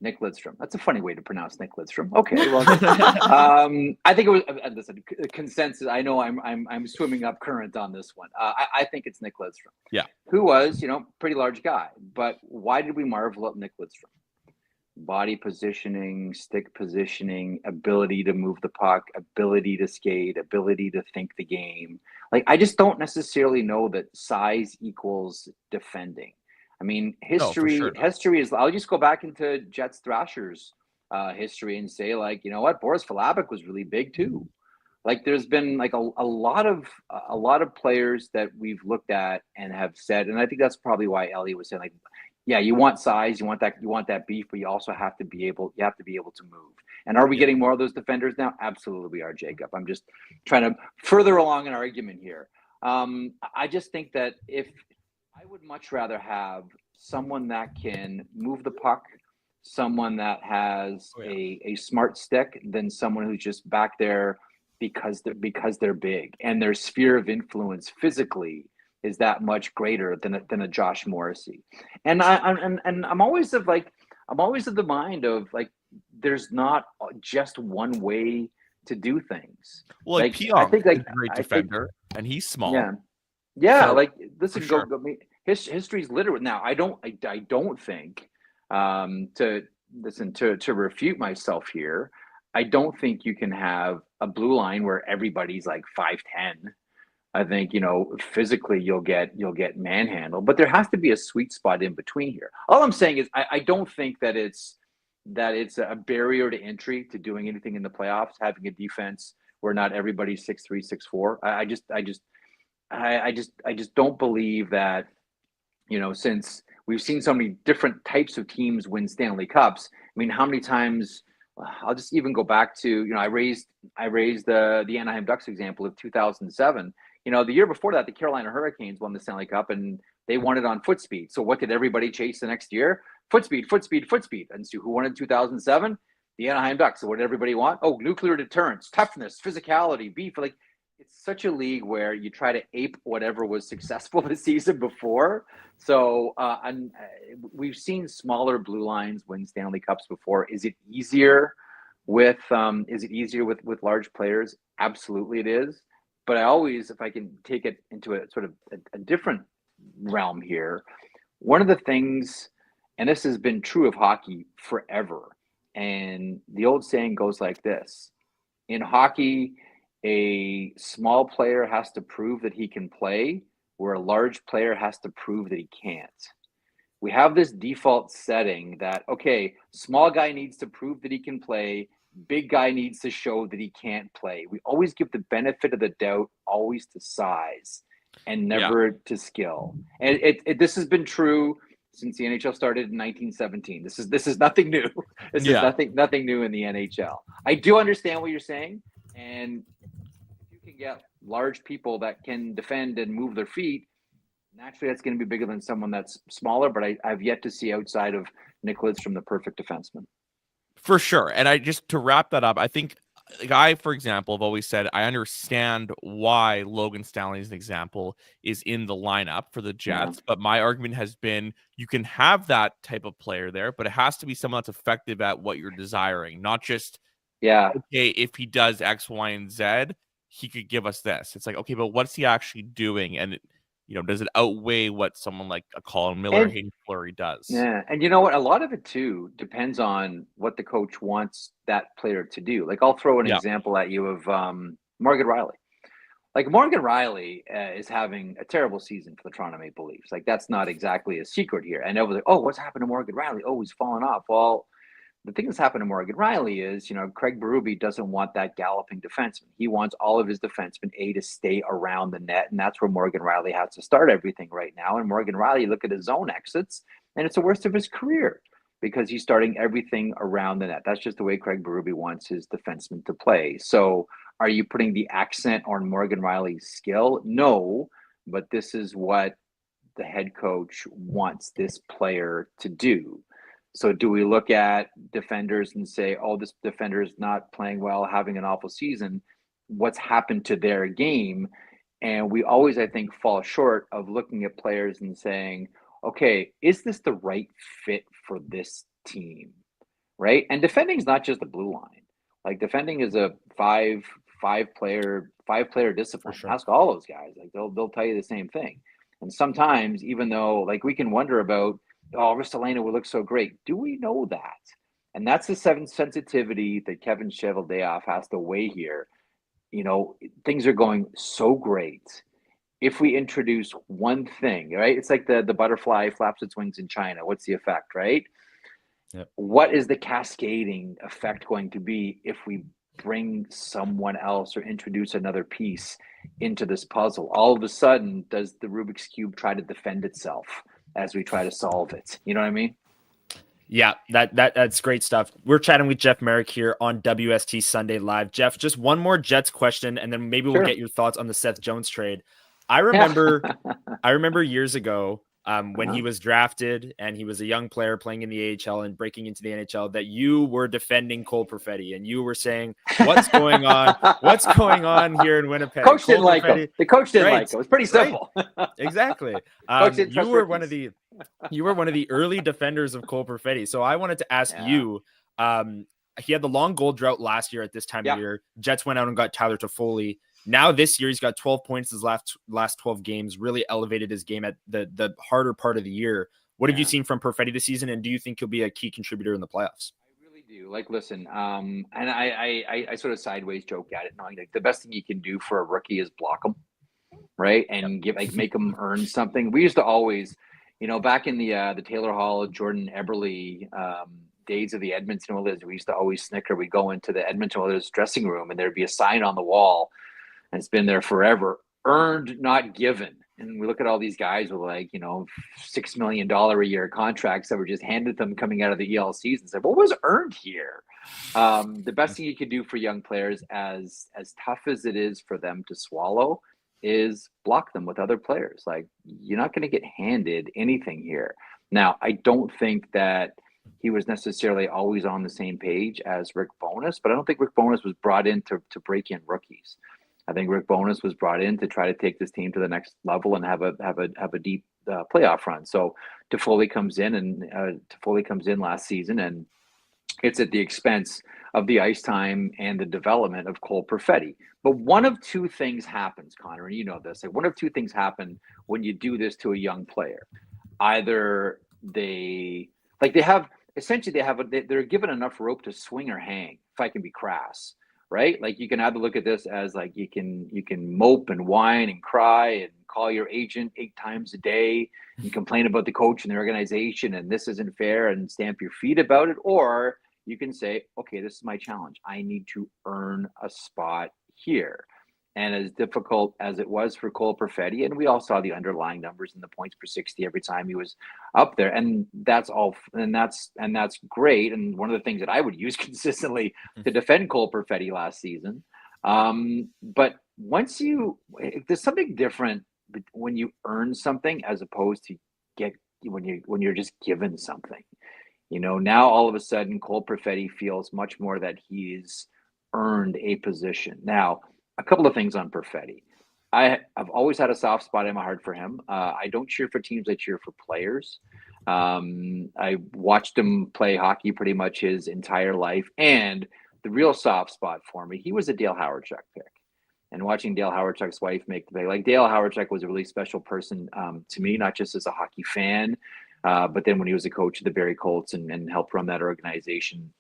Nick Lidstrom. That's a funny way to pronounce Nick Lidstrom. Okay, well, I think it was. Listen, consensus. I know I'm swimming up current on this one. I think it's Nick Lidstrom. Yeah, who was pretty large guy, but why did we marvel at Nick Lidstrom? Body positioning, stick positioning, ability to move the puck, ability to skate, ability to think the game. Like, I just don't necessarily know that size equals defending. I mean, history is, I'll just go back into Jets Thrashers history and say, like, you know what, Boris Falabik was really big too. Like, there's been like a lot of players that we've looked at and have said, and I think that's probably why Elliot was saying, like, yeah, you want size, you want that beef, but you also have to be able to move. And are we getting more of those defenders now? Absolutely we are, Jacob. I'm just trying to further along an argument here. I just think that I would much rather have someone that can move the puck, someone that has a smart stick, than someone who's just back there because they're big and their sphere of influence physically is that much greater than a Josh Morrissey. And I'm always of the mind of, like, there's not just one way to do things. Well, like Pionk, I think, like, a great defender, and he's small. Yeah. So, like, listen, sure. History's littered. Now, I don't think to refute myself here, I don't think you can have a blue line where everybody's like 5'10". I think, physically you'll get manhandled, but there has to be a sweet spot in between here. All I'm saying is I don't think that it's a barrier to entry to doing anything in the playoffs, having a defense where not everybody's 6'3", 6'4". I just don't believe that, since we've seen so many different types of teams win Stanley Cups. I mean, how many times? I'll just even go back to, I raised the Anaheim Ducks example of 2007. The year before that, the Carolina Hurricanes won the Stanley Cup, and they won it on foot speed. So what did everybody chase the next year? Foot speed. And so who won in 2007? The Anaheim Ducks. So what did everybody want? Oh, nuclear deterrence, toughness, physicality, beef. Like, it's such a league where you try to ape whatever was successful the season before. So we've seen smaller blue lines win Stanley Cups before. Is it easier with large players? Absolutely it is. But I always, if I can take it into a sort of a different realm here, one of the things, and this has been true of hockey forever, and the old saying goes like this: in hockey, a small player has to prove that he can play, where a large player has to prove that he can't. We have this default setting that, okay, small guy needs to prove that he can play, big guy needs to show that he can't play. We always give the benefit of the doubt always to size and never to skill. And this has been true since the NHL started in 1917. This is nothing new. This is nothing new in the NHL. I do understand what you're saying, and if you can get large people that can defend and move their feet, naturally that's going to be bigger than someone that's smaller. But I've yet to see outside of Nick Lidstrom the perfect defenseman. For sure. And I just, to wrap that up, I think, like, I, for example, have always said I understand why Logan Stanley, as an example, is in the lineup for the Jets. But my argument has been you can have that type of player there, but it has to be someone that's effective at what you're desiring, not just, okay, if he does X, Y, and Z, he could give us this. It's like, okay, but what's he actually doing? And does it outweigh what someone like a Colin Miller, Hayden Fleury does? Yeah, and you know what? A lot of it too depends on what the coach wants that player to do. Like, I'll throw an example at you of Morgan Rielly. Like, Morgan Rielly is having a terrible season for the Toronto Maple Leafs. Like, that's not exactly a secret here. And everyone's like, oh, what's happened to Morgan Rielly? Oh, he's fallen off. Well, the thing that's happened to Morgan Rielly is, Craig Berube doesn't want that galloping defenseman. He wants all of his defensemen, to stay around the net, and that's where Morgan Rielly has to start everything right now. And Morgan Rielly, look at his zone exits, and it's the worst of his career because he's starting everything around the net. That's just the way Craig Berube wants his defensemen to play. So are you putting the accent on Morgan Rielly's skill? No, but this is what the head coach wants this player to do. So do we look at defenders and say, oh, this defender is not playing well, having an awful season? What's happened to their game? And we always, I think, fall short of looking at players and saying, okay, is this the right fit for this team? Right? And defending is not just the blue line. Like, defending is a five player discipline. Sure. Ask all those guys. Like, they'll tell you the same thing. And sometimes, even though, like, we can wonder about, oh, Ristolainen would look so great. Do we know that? And that's the sensitivity that Kevin Cheveldayoff has to weigh here. Things are going so great. If we introduce one thing, right? It's like the butterfly flaps its wings in China. What's the effect, right? Yep. What is the cascading effect going to be if we bring someone else or introduce another piece into this puzzle? All of a sudden, does the Rubik's Cube try to defend itself as we try to solve it? You know what I mean? Yeah, that's great stuff. We're chatting with Jeff Marek here on WST Sunday Live. Jeff, just one more Jets question, and then maybe we'll get your thoughts on the Seth Jones trade. I remember years ago when he was drafted and he was a young player playing in the AHL and breaking into the NHL, that you were defending Cole Perfetti and you were saying, what's going on? What's going on here in Winnipeg? Coach didn't like him. The coach didn't like him. It was pretty simple. Right. Exactly. You were one of the early defenders of Cole Perfetti. So I wanted to ask you, he had the long goal drought last year at this time of year. Jets went out and got Tyler Toffoli. Now this year, he's got 12 points his last 12 games, really elevated his game at the harder part of the year. What have you seen from Perfetti this season, and do you think he'll be a key contributor in the playoffs? I really do. Like, listen, and I sort of sideways joke at it, knowing like the best thing you can do for a rookie is block him, right? And make him earn something. We used to always, back in the Taylor Hall, Jordan Eberle days of the Edmonton Oilers, we used to always snicker. We'd go into the Edmonton Oilers dressing room, and there'd be a sign on the wall. And it's been there forever. Earned, not given. And we look at all these guys with $6 million a year contracts that were just handed them coming out of the ELCs and said, what was earned here? The best thing you can do for young players, as tough as it is for them to swallow, is block them with other players. Like, you're not going to get handed anything here. Now, I don't think that he was necessarily always on the same page as Rick Bowness, but I don't think Rick Bowness was brought in to break in rookies. I think Rick Bowness was brought in to try to take this team to the next level and have a deep playoff run. So Toffoli comes in last season, and it's at the expense of the ice time and the development of Cole Perfetti. But one of two things happens, Connor, and you know this. Like, one of two things happen when you do this to a young player. Either they're given enough rope to swing or hang, if I can be crass. Right? Like, you can either look at this as like you can mope and whine and cry and call your agent 8 times a day and complain about the coach and the organization and this isn't fair and stamp your feet about it. Or you can say, okay, this is my challenge. I need to earn a spot here. And as difficult as it was for Cole Perfetti, and we all saw the underlying numbers in the points per 60 every time he was up there, and that's great. And one of the things that I would use consistently to defend Cole Perfetti last season. But there's something different when you earn something as opposed to when you're just given something. Now all of a sudden Cole Perfetti feels much more that he's earned a position. Now, a couple of things on Perfetti. I've always had a soft spot in my heart for him. I don't cheer for teams, I cheer for players. I watched him play hockey pretty much his entire life. And the real soft spot for me, he was a Dale Hrabchak pick. And watching Dale Hrabchak's wife make the pick, Dale Hrabchak was a really special person to me, not just as a hockey fan, but then when he was a coach of the Barrie Colts and helped run that organization.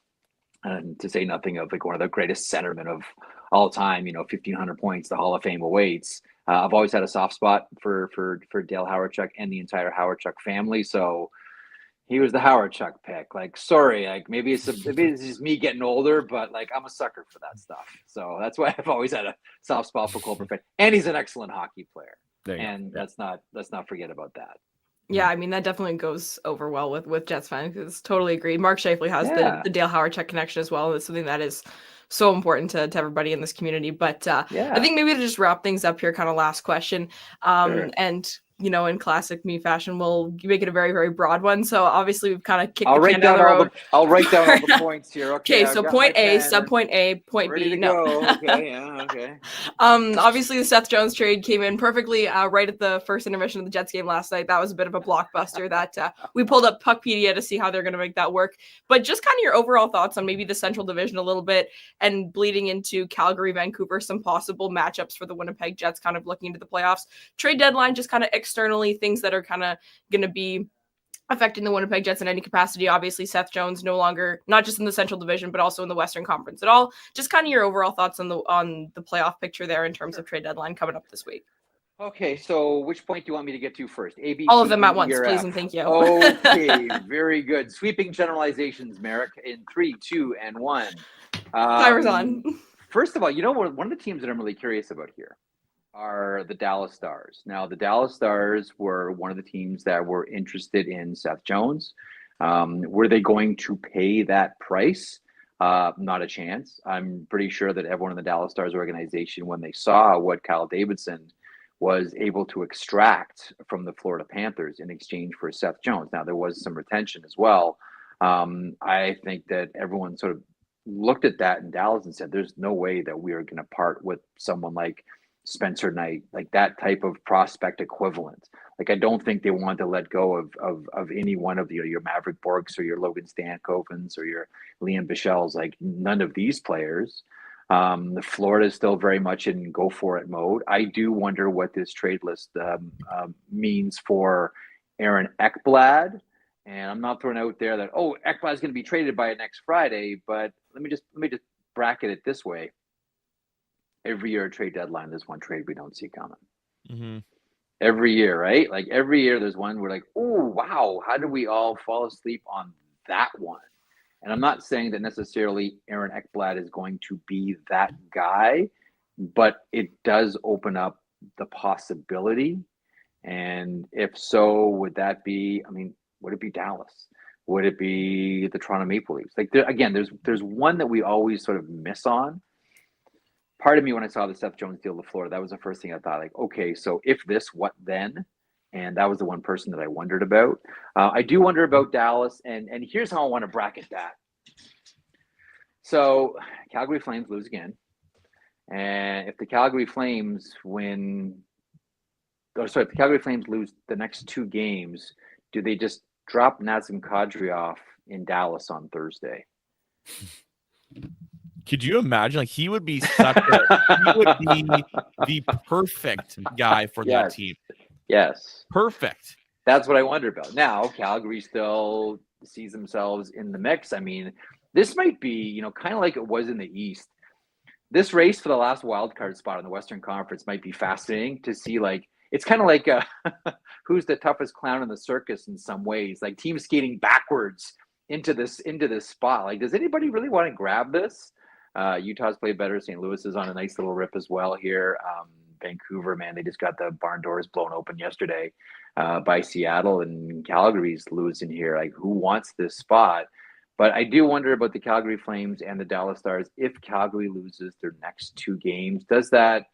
And to say nothing of one of the greatest centermen of all time, 1,500 points, the Hall of Fame awaits. I've always had a soft spot for Dale Hrabchak and the entire Hrabchak family. So he was the Hrabchak pick. Sorry, maybe it's just me getting older, but I'm a sucker for that stuff. So that's why I've always had a soft spot for Cole Perfetti. And he's an excellent hockey player. And let's not forget about that. Yeah, I mean, that definitely goes over well with Jets fans. It's totally agreed. Mark Shafley has the Dale Hrabchak connection as well. It's something that is so important to everybody in this community. But I think maybe to just wrap things up here, kind of last question. Sure. And in classic me fashion, we'll make it a very, very broad one. So obviously we've kind of kicked the can down the road. I'll write down all the points here. Okay, so point A, subpoint A, point ready B. To go. Okay, yeah, okay. Obviously the Seth Jones trade came in perfectly right at the first intermission of the Jets game last night. That was a bit of a blockbuster that we pulled up Puckpedia to see how they're going to make that work. But just kind of your overall thoughts on maybe the Central Division a little bit and bleeding into Calgary, Vancouver, some possible matchups for the Winnipeg Jets kind of looking into the playoffs. Trade deadline, just kind of externally things that are kind of going to be affecting the Winnipeg Jets in any capacity. Obviously, Seth Jones no longer, not just in the Central Division, but also in the Western Conference at all. Just kind of your overall thoughts on the playoff picture there in terms of trade deadline coming up this week. Okay, so which point do you want me to get to first? A, B, all C, of them D, at once, or please, F? and thank you. Okay, very good. Sweeping generalizations, Marek, in 3, 2, and 1. Timer's on. First of all, one of the teams that I'm really curious about here are the Dallas Stars. Now, the Dallas Stars were one of the teams that were interested in Seth Jones. Were they going to pay that price? Not a chance. I'm pretty sure that everyone in the Dallas Stars organization, when they saw what Kyle Davidson was able to extract from the Florida Panthers in exchange for Seth Jones. Now, there was some retention as well. I think that everyone sort of looked at that in Dallas and said, there's no way that we are going to part with someone like Spencer Knight, like that type of prospect equivalent. I don't think they want to let go of any one of your Maverick Borks or your Logan Stankovens or your Liam Bichel's, none of these players. The Florida is still very much in go for it mode. I do wonder what this trade list means for Aaron Ekblad. And I'm not throwing out there that, Ekblad is going to be traded by next Friday, but let me just bracket it this way. Every year, trade deadline, there's one trade we don't see coming. Mm-hmm. Every year, right? Every year, there's one we're like, oh, wow, how did we all fall asleep on that one? And I'm not saying that necessarily Aaron Ekblad is going to be that guy, but it does open up the possibility. And if so, would that be, would it be Dallas? Would it be the Toronto Maple Leafs? There's one that we always sort of miss on. Part of me, when I saw the Seth Jones deal to Florida, that was the first thing I thought, okay, so if this, what then? And that was the one person that I wondered about. I do wonder about Dallas, and here's how I want to bracket that. So Calgary Flames lose again. And if the Calgary Flames if the Calgary Flames lose the next 2 games, do they just drop Nazem Kadri off in Dallas on Thursday? Could you imagine? He would be the perfect guy for that team. Yes. Perfect. That's what I wonder about. Now, Calgary still sees themselves in the mix. This might be, kind of like it was in the East. This race for the last wild card spot in the Western Conference might be fascinating to see, it's kind of like who's the toughest clown in the circus in some ways, like teams skating backwards into this spot. Like, does anybody really want to grab this? Utah's played better. St. Louis is on a nice little rip as well here. Vancouver, man, they just got the barn doors blown open yesterday by Seattle, and Calgary's losing here. Like, who wants this spot? But I do wonder about the Calgary Flames and the Dallas Stars. If Calgary loses their next 2 games, does that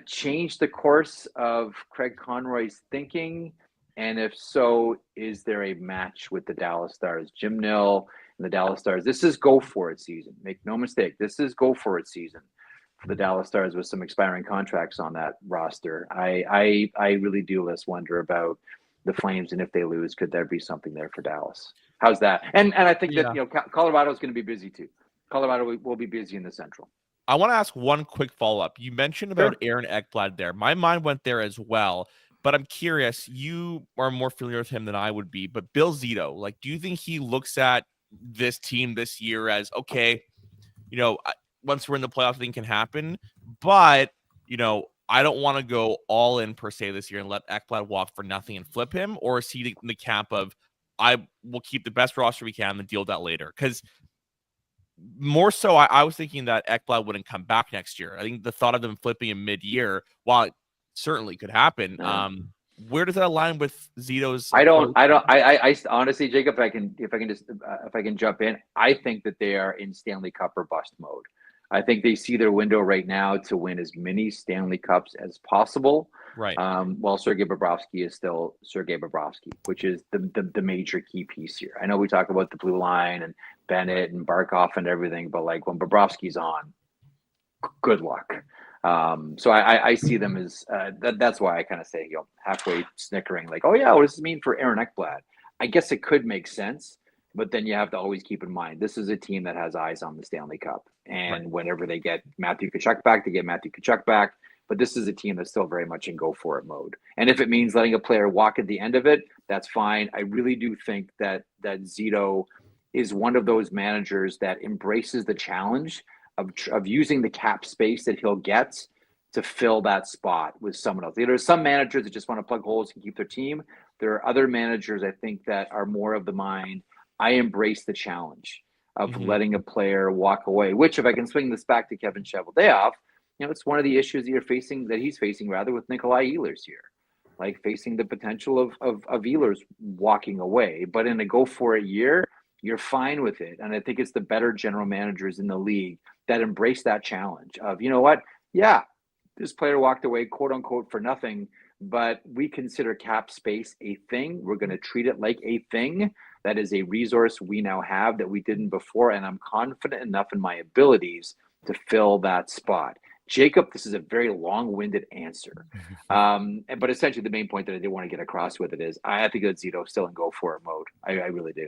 change the course of Craig Conroy's thinking? And if so, is there a match with the Dallas Stars? Jim Nill and the Dallas Stars. This is go for it season. Make no mistake. This is go for it season for the Dallas Stars with some expiring contracts on that roster. I really do wonder about the Flames, and if they lose, could there be something there for Dallas? How's that? And I think that Colorado is going to be busy too. Colorado will be busy in the Central. I want to ask one quick follow-up. You mentioned about Aaron Ekblad there. My mind went there as well, but I'm curious. You are more familiar with him than I would be, but Bill Zito, like, do you think he looks at this team this year as, okay, once we're in the playoffs, thing can happen, but, I don't want to go all in per se this year and let Ekblad walk for nothing and flip him, or is he in the camp of, I will keep the best roster we can and deal with that later? Because more so, I was thinking that Ekblad wouldn't come back next year. I think the thought of them flipping him mid-year, while it certainly could happen, where does that align with Zito's? I honestly, Jacob, if I can jump in, I think that they are in Stanley Cup or bust mode. I think they see their window right now to win as many Stanley Cups as possible. Right. While Sergei Bobrovsky is still Sergei Bobrovsky, which is the major key piece here. I know we talk about the blue line and Bennett and Barkov and everything, but like when Bobrovsky's on, good luck. So I see them as that's why I kind of say, halfway snickering, like, oh yeah, what does this mean for Aaron Ekblad? I guess it could make sense, but then you have to always keep in mind, this is a team that has eyes on the Stanley Cup. And whenever they get Matthew Tkachuk back, they get Matthew Tkachuk back. But this is a team that's still very much in go for it mode. And if it means letting a player walk at the end of it, that's fine. I really do think that Zito is one of those managers that embraces the challenge of using the cap space that he'll get to fill that spot with someone else. There are some managers that just want to plug holes and keep their team. There are other managers, I think, that are more of the mind, I embrace the challenge of letting a player walk away, which, if I can swing this back to Kevin Cheveldayoff, it's one of the issues that he's facing with Nikolai Ehlers here, like facing the potential of Ehlers walking away. But in a go for it year, you're fine with it. And I think it's the better general managers in the league that embrace that challenge of, yeah, this player walked away, quote unquote, for nothing, but we consider cap space a thing. We're going to treat it like a thing. That is a resource we now have that we didn't before. And I'm confident enough in my abilities to fill that spot. Jacob, this is a very long-winded answer. But essentially the main point that I did want to get across with it is I think that Zito's still in go for it mode. I really do.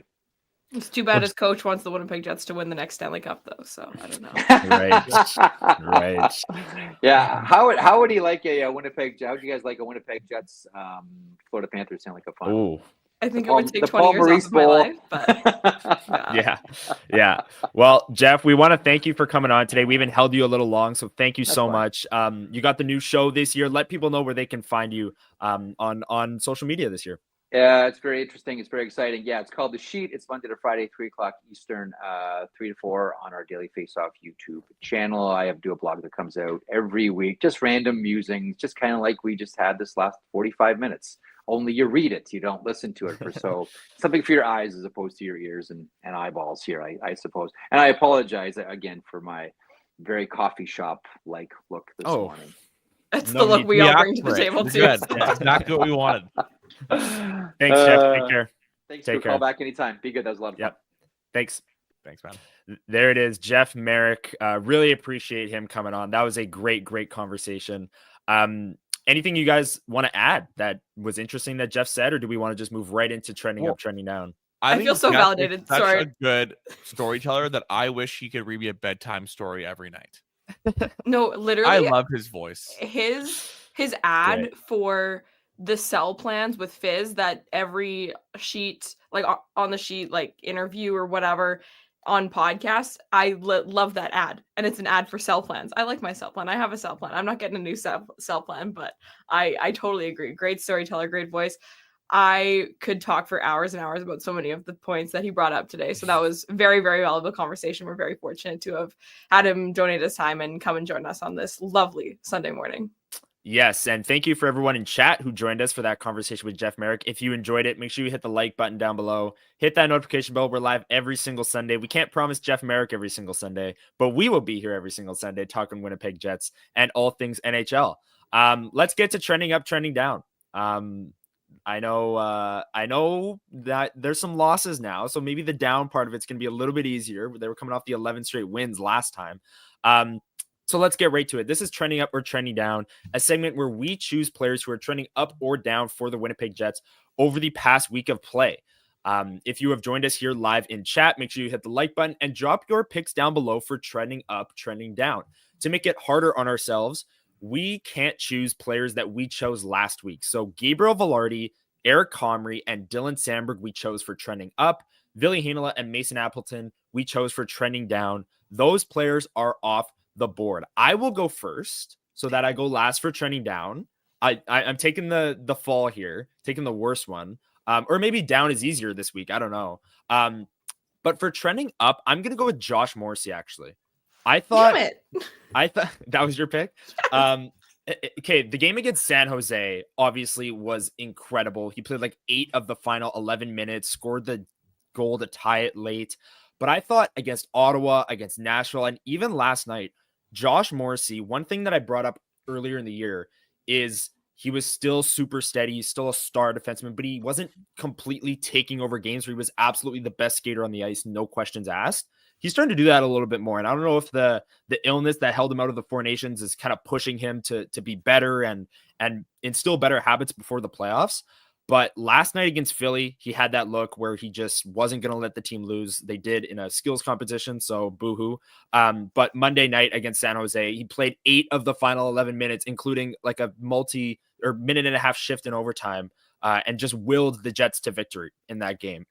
It's too bad his coach wants the Winnipeg Jets to win the next Stanley Cup, though. So I don't know. Right. Yeah. How would he like a Winnipeg? How would you guys like a Winnipeg Jets Florida Panthers Stanley Cup final? Ooh. I think it would take 20 years off of my life, but yeah. Well, Jeff, we want to thank you for coming on today. We even held you a little long, so thank you so much. You got the new show this year. Let people know where they can find you on social media this year. Yeah, it's very interesting. It's very exciting. Yeah, it's called The Sheet. It's Monday to Friday, 3 o'clock Eastern, 3 to 4 on our Daily Face-Off YouTube channel. I do a blog that comes out every week, just random musings, just kind of like we just had this last 45 minutes. Only you read it, you don't listen to it. So something for your eyes as opposed to your ears and eyeballs here, I suppose. And I apologize again for my very coffee shop-like look this morning. That's the look we all bring to the table, too. That's exactly what we wanted. Thanks, Jeff. Take care. Thanks for call back anytime. Be good. That was a lot of fun. Thanks, man. There it is, Jeff Marek. Really appreciate him coming on. That was a great conversation. Anything you guys want to add that was interesting that Jeff said, or do we want to just move right into trending up, trending down? I feel so validated. Such a good storyteller that I wish he could read me a bedtime story every night. No, literally, I love his voice. His ad for the cell plans with Fizz, that every sheet, like on the sheet, like interview or whatever, on podcasts, I love that ad, and it's an ad for cell plans. I like my cell plan. I have a cell plan. I'm not getting a new cell plan, but I totally agree. Great storyteller, great voice. I could talk for hours and hours about so many of the points that he brought up today. So that was very, very valuable conversation. We're very fortunate to have had him donate his time and come and join us on this lovely Sunday morning. Yes, and thank you for everyone in chat who joined us for that conversation with Jeff Marek. If you enjoyed it, make sure you hit the like button down below. Hit that notification bell. We're live every single Sunday. We can't promise Jeff Marek every single Sunday, but we will be here every single Sunday talking Winnipeg Jets and all things NHL. Let's get to trending up, trending down. I know that there's some losses now, so maybe the down part of it's going to be a little bit easier. They were coming off the 11 straight wins last time. So let's get right to it. This is Trending Up or Trending Down, a segment where we choose players who are trending up or down for the Winnipeg Jets over the past week of play. If you have joined us here live in chat, make sure you hit the like button and drop your picks down below for trending up, trending down. To make it harder on ourselves, we can't choose players that we chose last week. So Gabriel Velarde, Eric Comrie, and Dylan Sandberg we chose for trending up. Ville Heinola and Mason Appleton we chose for trending down. Those players are off the board. I will go first so that I go last for trending down. I'm taking the fall here, taking the worst one. Or maybe down is easier this week. I don't know. But for trending up, I'm going to go with Josh Morrissey, actually. I thought that was your pick. Okay, the game against San Jose obviously was incredible. He played like 8 of the final 11 minutes, scored the goal to tie it late. But I thought against Ottawa, against Nashville, and even last night, Josh Morrissey, one thing that I brought up earlier in the year is he was still super steady. He's still a star defenseman, but he wasn't completely taking over games where he was absolutely the best skater on the ice, no questions asked. He's starting to do that a little bit more. And I don't know if the illness that held him out of the Four Nations is kind of pushing him to be better and instill better habits before the playoffs. But last night against Philly, he had that look where he just wasn't going to let the team lose. They did in a skills competition, so boo-hoo. But Monday night against San Jose, he played 8 of the final 11 minutes, including like a minute and a half shift in overtime, and just willed the Jets to victory in that game.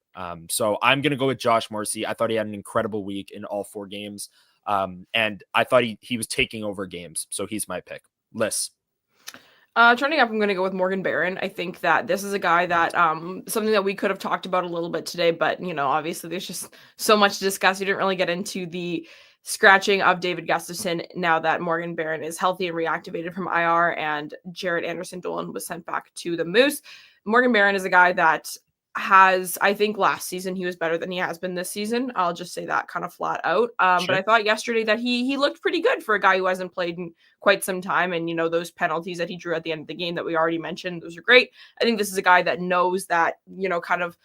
So I'm going to go with Josh Morrissey. I thought he had an incredible week in all 4 games, and I thought he was taking over games, so he's my pick. Lyss. Trending up, I'm going to go with Morgan Barron. I think that this is a guy that something that we could have talked about a little bit today, but obviously there's just so much to discuss. You didn't really get into the scratching of David Gustafson now that Morgan Barron is healthy and reactivated from IR, and Jared Anderson-Dolan was sent back to the Moose. Morgan Barron is a guy that I think last season he was better than he has been this season. I'll just say that kind of flat out. But I thought yesterday that he looked pretty good for a guy who hasn't played in quite some time. And, those penalties that he drew at the end of the game that we already mentioned, those are great. I think this is a guy that knows that, kind of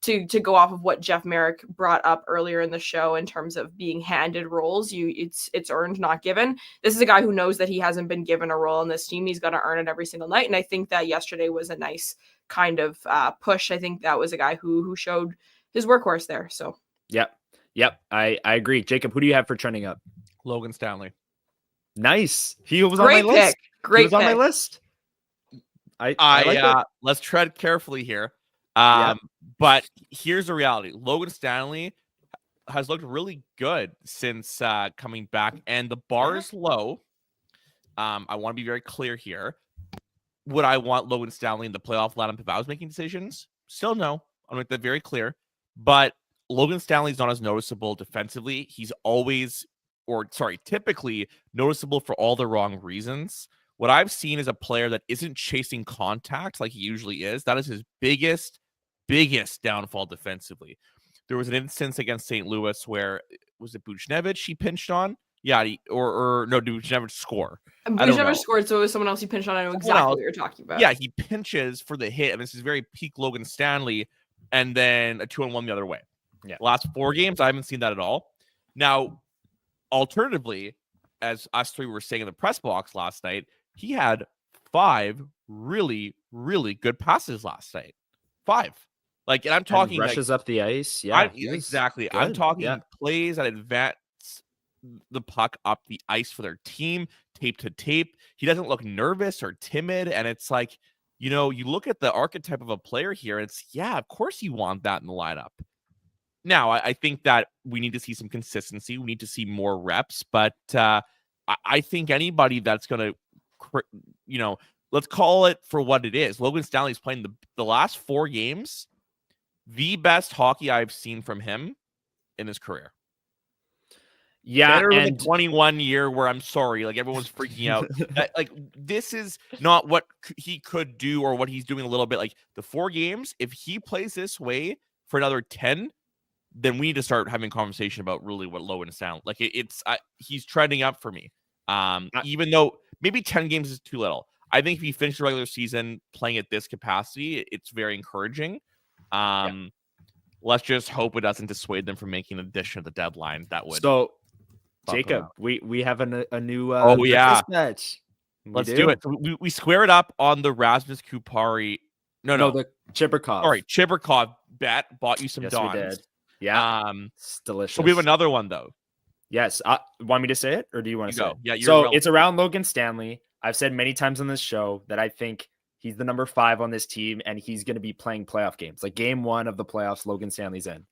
to go off of what Jeff Marek brought up earlier in the show in terms of being handed roles, it's earned, not given. This is a guy who knows that he hasn't been given a role in this team. He's got to earn it every single night. And I think that yesterday was a nice kind of push. I think that was a guy who showed his workhorse there. So Yep. I agree. Jacob, who do you have for trending up? Logan Stanley. Nice. He was on my list. Great he was pick. on my list. I like it. Let's tread carefully here. But here's the reality. Logan Stanley has looked really good since coming back, and the bar is low. I want to be very clear here. Would I want Logan Stanley in the playoff lineup if I was making decisions? Still no. I'll make that very clear. But Logan Stanley's not as noticeable defensively. He's typically noticeable for all the wrong reasons. What I've seen is a player that isn't chasing contact like he usually is. That is his biggest downfall defensively. There was an instance against St. Louis where, was it Buchnevich he pinched on? Yeah, Buchnevich score. Buchnevich scored, so it was someone else he pinched on. I know exactly what you're talking about. Yeah, he pinches for the hit, and this is very peak Logan Stanley, and then a 2-on-1 the other way. Yeah. Last 4 games, I haven't seen that at all. Now, alternatively, as us 3 were saying in the press box last night, he had 5 really, really good passes last night. 5. And I'm talking rushes up the ice. Yeah, exactly. Good. I'm talking plays that advance the puck up the ice for their team, tape to tape. He doesn't look nervous or timid, and it's like, you look at the archetype of a player here, and it's of course you want that in the lineup. Now, I think that we need to see some consistency. We need to see more reps, but I think anybody that's going to, let's call it for what it is. Logan Stanley's playing the last 4 games, the best hockey I've seen from him in his career. Yeah, better and than the 21 year where I'm sorry, like everyone's freaking out. Like this is not what he could do or what he's doing a little bit. Like the 4 games, if he plays this way for another 10, then we need to start having a conversation about really what Logan Stanley. Like he's trending up for me. Even though maybe 10 games is too little. I think if he finished the regular season playing at this capacity, it's very encouraging. Let's just hope it doesn't dissuade them from making an addition at the deadline. That would. So, Jacob, we have a new match. Let's do it. So we square it up on the Rasmus Kupari. No, the Chibrikov. Sorry, Chibrikov bet. Bought you some Dons. We did. Yeah, it's delicious. So we have another one though. Yes. Want me to say it, or do you want to say it? Yeah. So it's around Logan Stanley. I've said many times on this show that I think he's the number 5 on this team, and he's going to be playing playoff games. Like game 1 of the playoffs, Logan Stanley's in.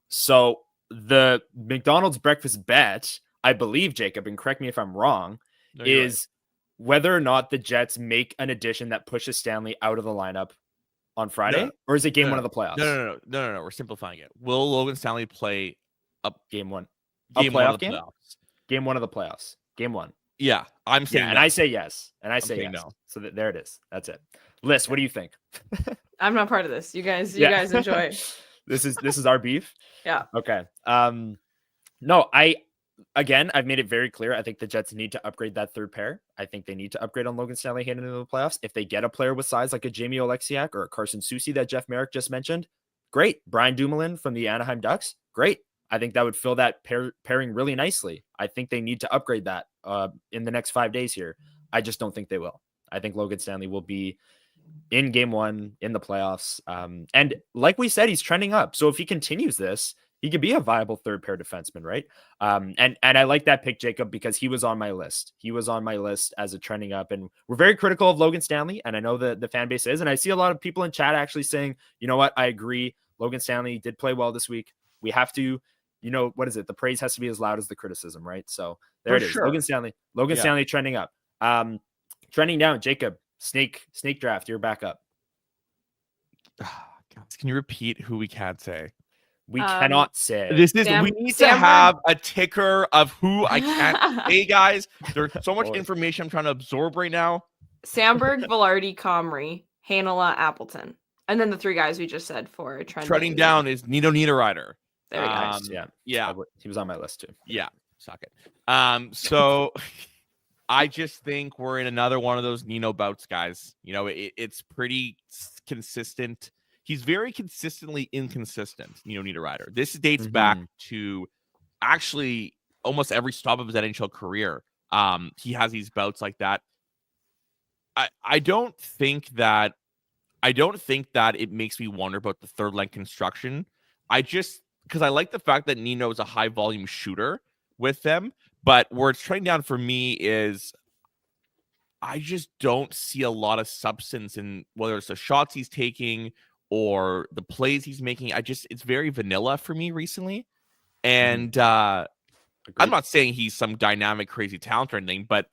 So the McDonald's breakfast bet, I believe, Jacob, and correct me if I'm wrong, is whether or not the Jets make an addition that pushes Stanley out of the lineup on Friday, or is it game 1 of the playoffs? No. We're simplifying it. Will Logan Stanley play up game 1? Game 1 of the playoffs. Game 1 of the playoffs. Game 1. Yeah, I'm saying and I say yes. And I say yes. No. So there it is. That's it. Lyss, what do you think? I'm not part of this. You guys enjoy. This is our beef. Yeah. Okay. No, I've made it very clear. I think the Jets need to upgrade that third pair. I think they need to upgrade on Logan Stanley heading into the playoffs. If they get a player with size like a Jamie Oleksiak or a Carson Soucy that Jeff Marek just mentioned, great. Brian Dumoulin from the Anaheim Ducks, great. I think that would fill that pairing really nicely. I think they need to upgrade that in the next 5 days here. I just don't think they will. I think Logan Stanley will be in game 1 in the playoffs. And like we said, he's trending up. So if he continues this, he could be a viable third pair defenseman, right? And I like that pick, Jacob, because he was on my list. He was on my list as a trending up. And we're very critical of Logan Stanley. And I know the fan base is. And I see a lot of people in chat actually saying, you know what? I agree. Logan Stanley did play well this week. We have to, what is it? The praise has to be as loud as the criticism, right? So there it is. Logan Stanley trending up. Trending down, Jacob, snake draft. You're back up. Can you repeat who we can't say? We cannot say. We need to have a ticker of who I can't say, guys. There's so much information I'm trying to absorb right now. Sandberg, Velarde, Comrie, Hanela, Appleton. And then the 3 guys we just said for trending down is Nino Niederreiter. There we go. Yeah. He was on my list too. Yeah. Suck it. So I just think we're in another one of those Nino bouts, guys. It's pretty consistent. He's very consistently inconsistent, Nino Niederreiter. This dates back to actually almost every stop of his NHL career. He has these bouts like that. I don't think that it makes me wonder about the third line construction. Because I like the fact that Nino is a high volume shooter with them, but where it's trending down for me is I just don't see a lot of substance in whether it's the shots he's taking or the plays he's making. It's very vanilla for me recently. And I'm not saying he's some dynamic, crazy talent or anything, but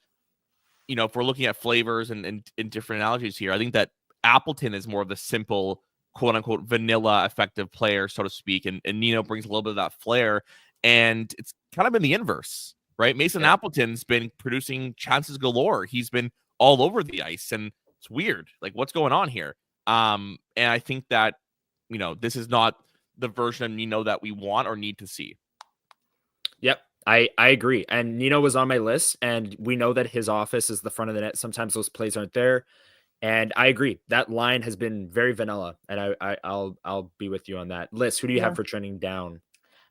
if we're looking at flavors and different analogies here, I think that Appleton is more of the simple, quote unquote, vanilla effective player, so to speak. And Nino brings a little bit of that flair. And it's kind of been the inverse, right? Mason Appleton's been producing chances galore. He's been all over the ice, and it's weird. Like, what's going on here? And I think that, this is not the version of Nino that we want or need to see. Yep. I agree. And Nino was on my list, and we know that his office is the front of the net. Sometimes those plays aren't there. And I agree. That line has been very vanilla, and I'll be with you on that. Lyss, who do you have for trending down?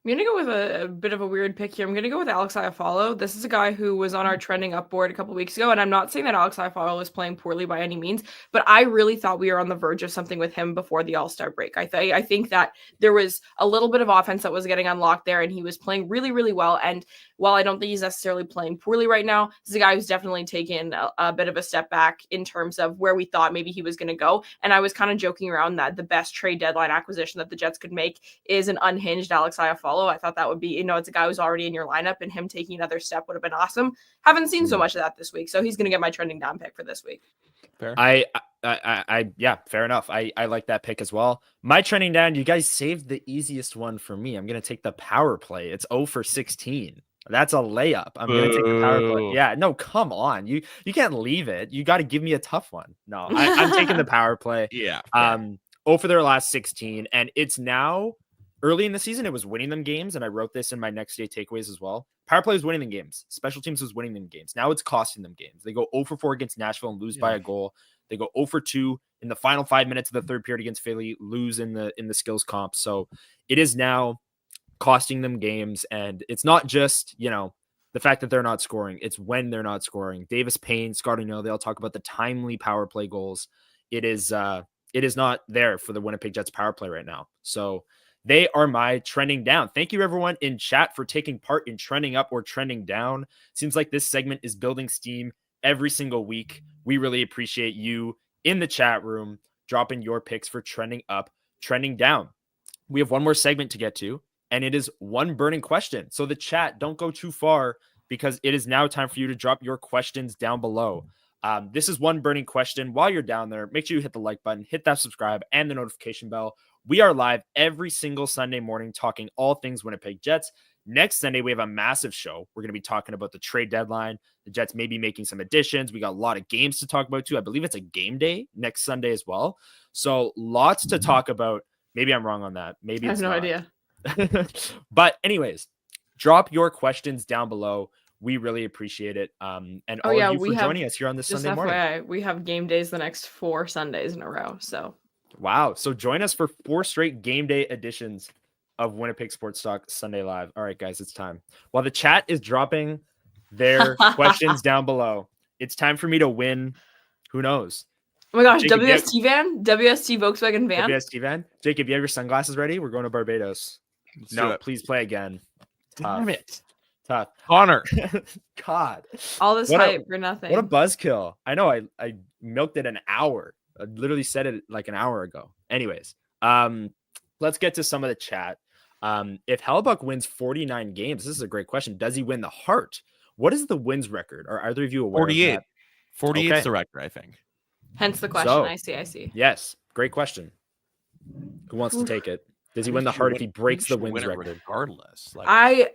I'm going to go with a bit of a weird pick here. I'm going to go with Alex Iafallo. This is a guy who was on our trending up board a couple weeks ago, and I'm not saying that Alex Iafallo is playing poorly by any means, but I really thought we were on the verge of something with him before the All-Star break. I think that there was a little bit of offense that was getting unlocked there, and he was playing really, really well. And while I don't think he's necessarily playing poorly right now, this is a guy who's definitely taken a bit of a step back in terms of where we thought maybe he was going to go. And I was kind of joking around that the best trade deadline acquisition that the Jets could make is an unhinged Alex Iafallo. I thought that would be, it's a guy who's already in your lineup, and him taking another step would have been awesome. Haven't seen so much of that this week, so he's going to get my trending down pick for this week. Fair. Yeah, fair enough. I like that pick as well. My trending down, you guys saved the easiest one for me. I'm going to take the power play. It's 0 for 16. That's a layup. I'm going to take the power play. Yeah, no, come on. You can't leave it. You got to give me a tough one. No, I'm taking the power play. Yeah. 0 for their last 16, and it's now early in the season. It was winning them games, and I wrote this in my next day takeaways as well. Power play was winning them games. Special teams was winning them games. Now it's costing them games. They go 0 for 4 against Nashville and lose by a goal. They go 0 for 2 in the final 5 minutes of the third period against Philly, lose in the skills comp. So it is now costing them games, and it's not just the fact that they're not scoring. It's when they're not scoring. Davis Payne, Scardino, they all talk about the timely power play goals. It is not there for the Winnipeg Jets power play right now. So they are my trending down. Thank you, everyone in chat, for taking part in trending up or trending down. Seems like this segment is building steam every single week. We really appreciate you in the chat room dropping your picks for trending up, trending down. We have one more segment to get to, and it is one burning question. So the chat, don't go too far, because it is now time for you to drop your questions down below. This is one burning question. While you're down there, make sure you hit the like button, hit that subscribe, and the notification bell. We are live every single Sunday morning talking all things Winnipeg Jets. Next Sunday, we have a massive show. We're going to be talking about the trade deadline. The Jets may be making some additions. We got a lot of games to talk about too. I believe it's a game day next Sunday as well. So lots to talk about. Maybe I'm wrong on that. Maybe I have no idea. But anyways, drop your questions down below. We really appreciate it. And all of you for joining us here on this Sunday morning. We have game days the next 4 Sundays in a row. So wow. So join us for 4 straight game day editions of Winnipeg Sports Talk Sunday Live. All right, guys, it's time. While the chat is dropping their questions down below, it's time for me to win. Who knows? Oh my gosh, WST van? WST Volkswagen van? WST van? Jacob, you have your sunglasses ready? We're going to Barbados. No, please play again. Damn it. Tough. Connor. God. All this hype for nothing. What a buzzkill. I know I milked it an hour. I literally said it like an hour ago. Anyways, let's get to some of the chat. If Hrabchak wins 49 games, this is a great question. Does he win the Hart? What is the wins record? Are either of you aware 48. of that? 48 is the record, I think. Hence the question. So, I see. Yes. Great question. Who wants to take it? Does he win the Hart if he breaks the wins record? Regardless. I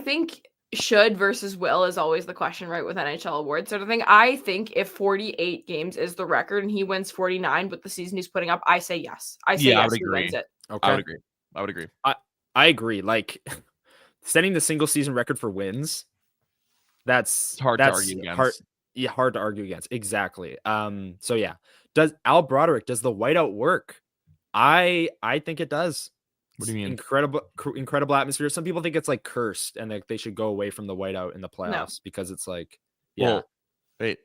think should versus will is always the question, right? With NHL awards sort of thing. I think if 48 games is the record and he wins 49 with the season he's putting up, I say yes. I say yes, he wins it. Okay. I would agree. I agree. Like setting the single season record for wins, that's hard to argue against. Hard to argue against. Exactly. So yeah. Does Al Broderick, does the whiteout work? I think it does. What do you mean? Incredible atmosphere. Some people think it's like cursed and like they should go away from the whiteout in the playoffs because it's like, yeah. Well, they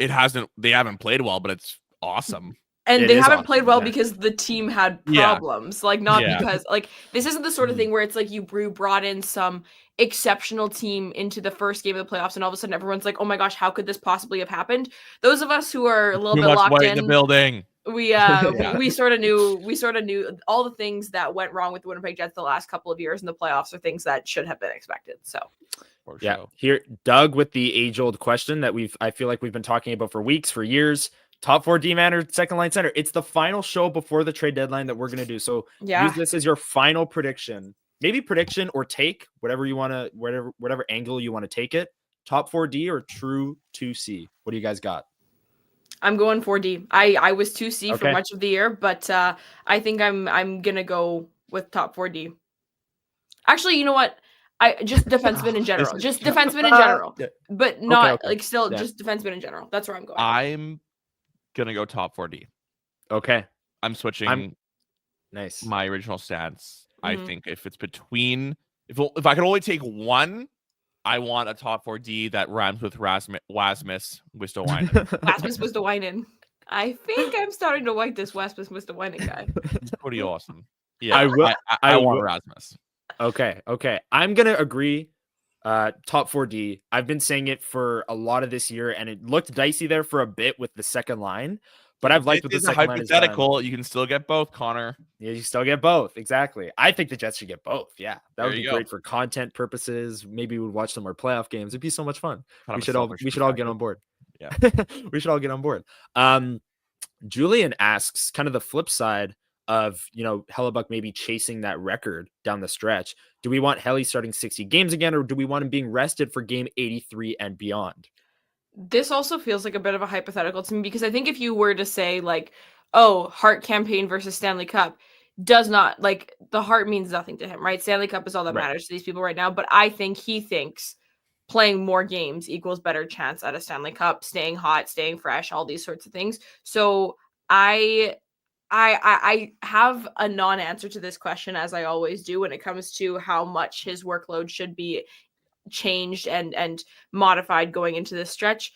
haven't played well, but it's awesome. And they haven't played well because the team had problems. Like because like this isn't the sort of thing where it's like you brought in some exceptional team into the first game of the playoffs and all of a sudden everyone's like, oh my gosh, how could this possibly have happened? Those of us who are a little bit locked in the building. We sort of knew all the things that went wrong with the Winnipeg Jets the last couple of years in the playoffs are things that should have been expected. So here Doug with the age-old question that I feel like we've been talking about for weeks, for years. Top 4 D-man or second line center. It's the final show before the trade deadline that we're going to do. So use this as your final prediction, maybe prediction or take whatever you want to, whatever angle you want to take it. Top 4D or true 2C. What do you guys got? I'm going 4D. I was 2C for much of the year, but I think I'm going to go with top 4D. Actually, you know what? Just defenseman in general. Just defenseman in general. But not just defenseman in general. That's where I'm going. I'm going to go top 4D. Okay. I'm switching nice. My original stance I think if it's between, if I can only take one, I want a top 4D that rhymes with Wasmus Wistowinen. Rasmus Wistowinen. I think I'm starting to like this Rasmus Wistowinen guy. He's pretty awesome. Yeah, I want will. Rasmus. Okay. I'm gonna agree. Top 4D. I've been saying it for a lot of this year, and it looked dicey there for a bit with the second line. But I've liked what the second line is done. Hypothetical. You can still get both, Connor. Yeah, you still get both. Exactly. I think the Jets should get both. Yeah, that would be go. great for content purposes. Maybe we would watch some more playoff games. It'd be so much fun. Kind We should all get on board. Yeah. We should all get on board. Julian asks kind of the flip side of, Hellebuyck maybe chasing that record down the stretch. Do we want Helly starting 60 games again, or do we want him being rested for game 83 and beyond? This also feels like a bit of a hypothetical to me, because I think if you were to say like, oh, Hart campaign versus Stanley Cup, does not, like, the Hart means nothing to him, right? Stanley Cup is all that matters to these people right now. But I think he thinks playing more games equals better chance at a Stanley Cup, staying hot, staying fresh, all these sorts of things. So I have a non-answer to this question, as I always do, when it comes to how much his workload should be changed and modified going into this stretch.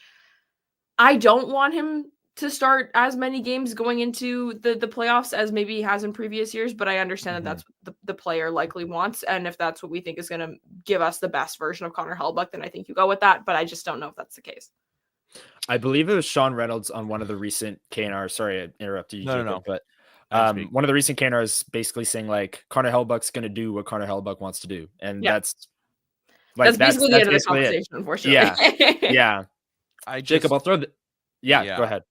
I don't want him to start as many games going into the playoffs as maybe he has in previous years, but I understand that that's what the player likely wants, and if that's what we think is going to give us the best version of Connor Hellebuyck, then I think you go with that, but I just don't know if that's the case. I believe it was Sean Reynolds on one of the recent KNR. Sorry, I interrupted you, No. but one of the recent KNRs basically saying like Connor Hellebuyck's going to do what Connor Hellebuyck wants to do, and that's basically the end of the conversation, unfortunately. Yeah. Jacob, I'll throw the. Yeah, go ahead.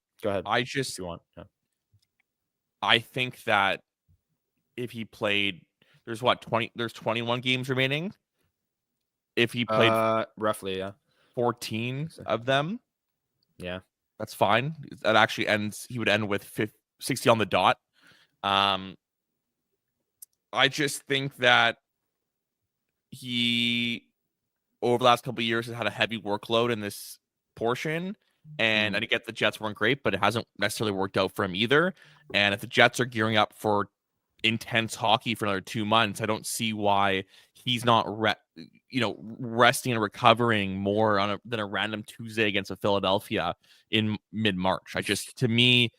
I just, if you want. Yeah. I think that if he played, there's 21 games remaining. If he played roughly, 14 of them, that's fine. That actually he would end with 60 on the dot. I just think that he, over the last couple of years, has had a heavy workload in this portion. And I get the Jets weren't great, but it hasn't necessarily worked out for him either. And if the Jets are gearing up for intense hockey for another 2 months, I don't see why he's not resting and recovering more than a random Tuesday against a Philadelphia in mid-March. To me,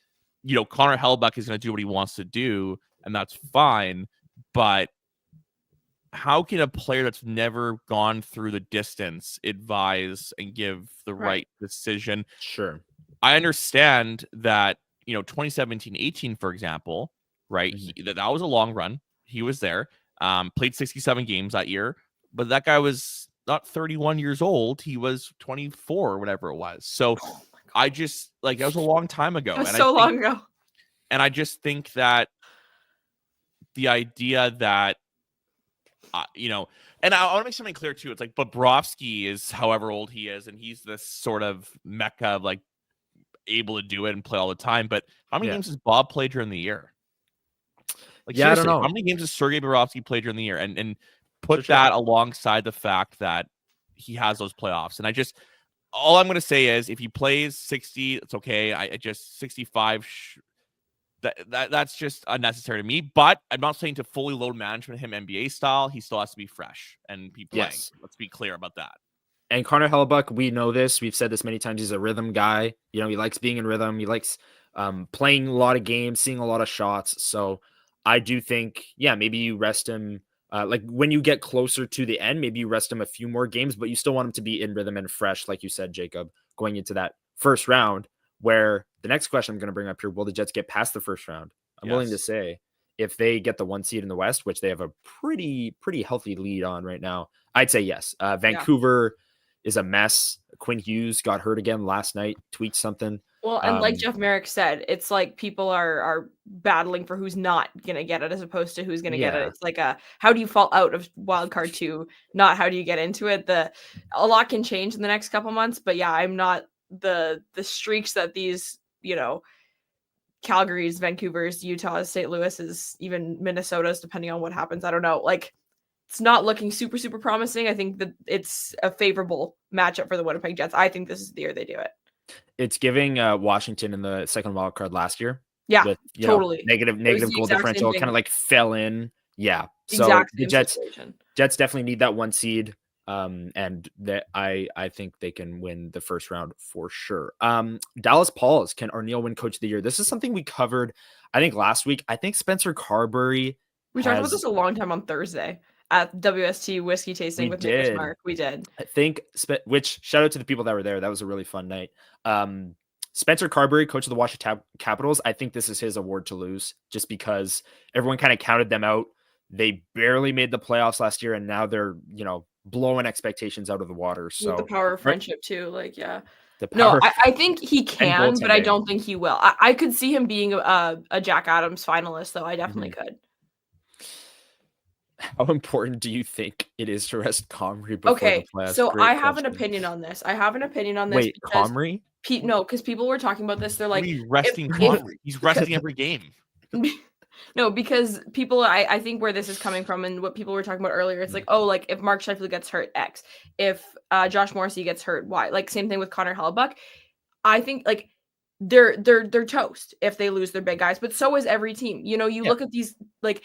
Connor Hellebuyck is going to do what he wants to do, and that's fine. But how can a player that's never gone through the distance advise and give the right decision? Sure. I understand that, 2017-18, for example, right? That was a long run. He was there, played 67 games that year, but that guy was not 31 years old. He was 24 or whatever it was. So I just, that was a long time ago. It was so long ago. And I just think that the idea that, and I want to make something clear too. It's like Bobrovsky is however old he is, and he's this sort of mecca of able to do it and play all the time. But how many games does Bob play during the year? I don't know. How many games does Sergei Bobrovsky play during the year? And put that alongside the fact that he has those playoffs. And all I'm going to say is if he plays 60, it's okay. I just 65. That's just unnecessary to me, but I'm not saying to fully load management him NBA style. He still has to be fresh and be playing. Yes. Let's be clear about that. And Connor Hellebuyck, we know this. We've said this many times. He's a rhythm guy. He likes being in rhythm. He likes playing a lot of games, seeing a lot of shots. So I do think, maybe you rest him. When you get closer to the end, maybe you rest him a few more games, but you still want him to be in rhythm and fresh, like you said, Jacob, going into that first round. Where the next question I'm going to bring up here, will the Jets get past the first round? I'm willing to say if they get the 1 seed in the West, which they have a pretty healthy lead on right now, I'd say yes. Vancouver is a mess. Quinn Hughes got hurt again last night, tweaked something. Well, and like Jeff Marek said, it's like people are battling for who's not going to get it as opposed to who's going to get it. It's like how do you fall out of wild card 2, not how do you get into it? A lot can change in the next couple months, but I'm not the streaks that these, Calgary's, Vancouver's, Utah's, St. Louis's, even Minnesota's, depending on what happens. I don't know. It's not looking super, super promising. I think that it's a favorable matchup for the Winnipeg Jets. I think this is the year they do it. It's giving Washington in the second wild card last year. Yeah, with, totally. Negative goal differential kind of fell in. Yeah. So exact the same situation. Jets definitely need that 1 seed. And that I think they can win the first round for sure. Dallas Pauls, can Arneal win Coach of the Year? This is something we covered, I think, last week. I think Spencer Carberry. We talked about this a long time on Thursday at WST whiskey tasting with Jeff Marek. We did. I think, which shout out to the people that were there. That was a really fun night. Spencer Carberry, coach of the Washington Capitals. I think this is his award to lose, just because everyone kind of counted them out. They barely made the playoffs last year, and now they're, blowing expectations out of the water. So with the power of friendship too. Like, yeah. No, I think he can, but I don't think he will. I could see him being a Jack Adams finalist, though. I definitely could. How important do you think it is to rest Comrie before the playoffs? So I have an opinion on this. Wait, Comrie? No, because people were talking about this. They're like, he's resting Comrie. He's resting every game. No, because people, I think where this is coming from and what people were talking about earlier, it's like, oh, like if Mark Scheifele gets hurt, X. If Josh Morrissey gets hurt, Y. Like same thing with Connor Hellebuyck. I think like they're toast if they lose their big guys, but so is every team. You look at these, like,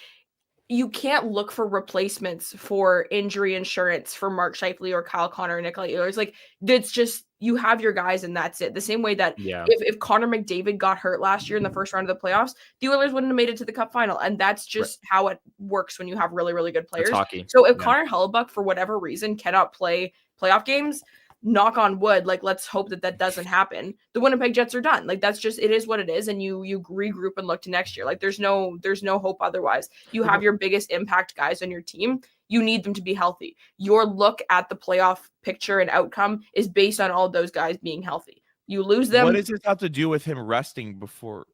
you can't look for replacements for injury insurance for Mark Scheifele or Kyle Connor or Nikolai Ehlers. Like, it's just, you have your guys and that's it. The same way that if Connor McDavid got hurt last year in the first round of the playoffs, the Oilers wouldn't have made it to the Cup final. And that's just how it works when you have really, really good players. So if Connor Hellebuyck, for whatever reason, cannot play playoff games, knock on wood, like, let's hope that doesn't happen. The Winnipeg Jets are done. Like, that's just, it is what it is. And you regroup and look to next year. Like, there's no hope otherwise. You have your biggest impact guys on your team. You need them to be healthy. Your look at the playoff picture and outcome is based on all those guys being healthy. You lose them. What does this have to do with him resting before?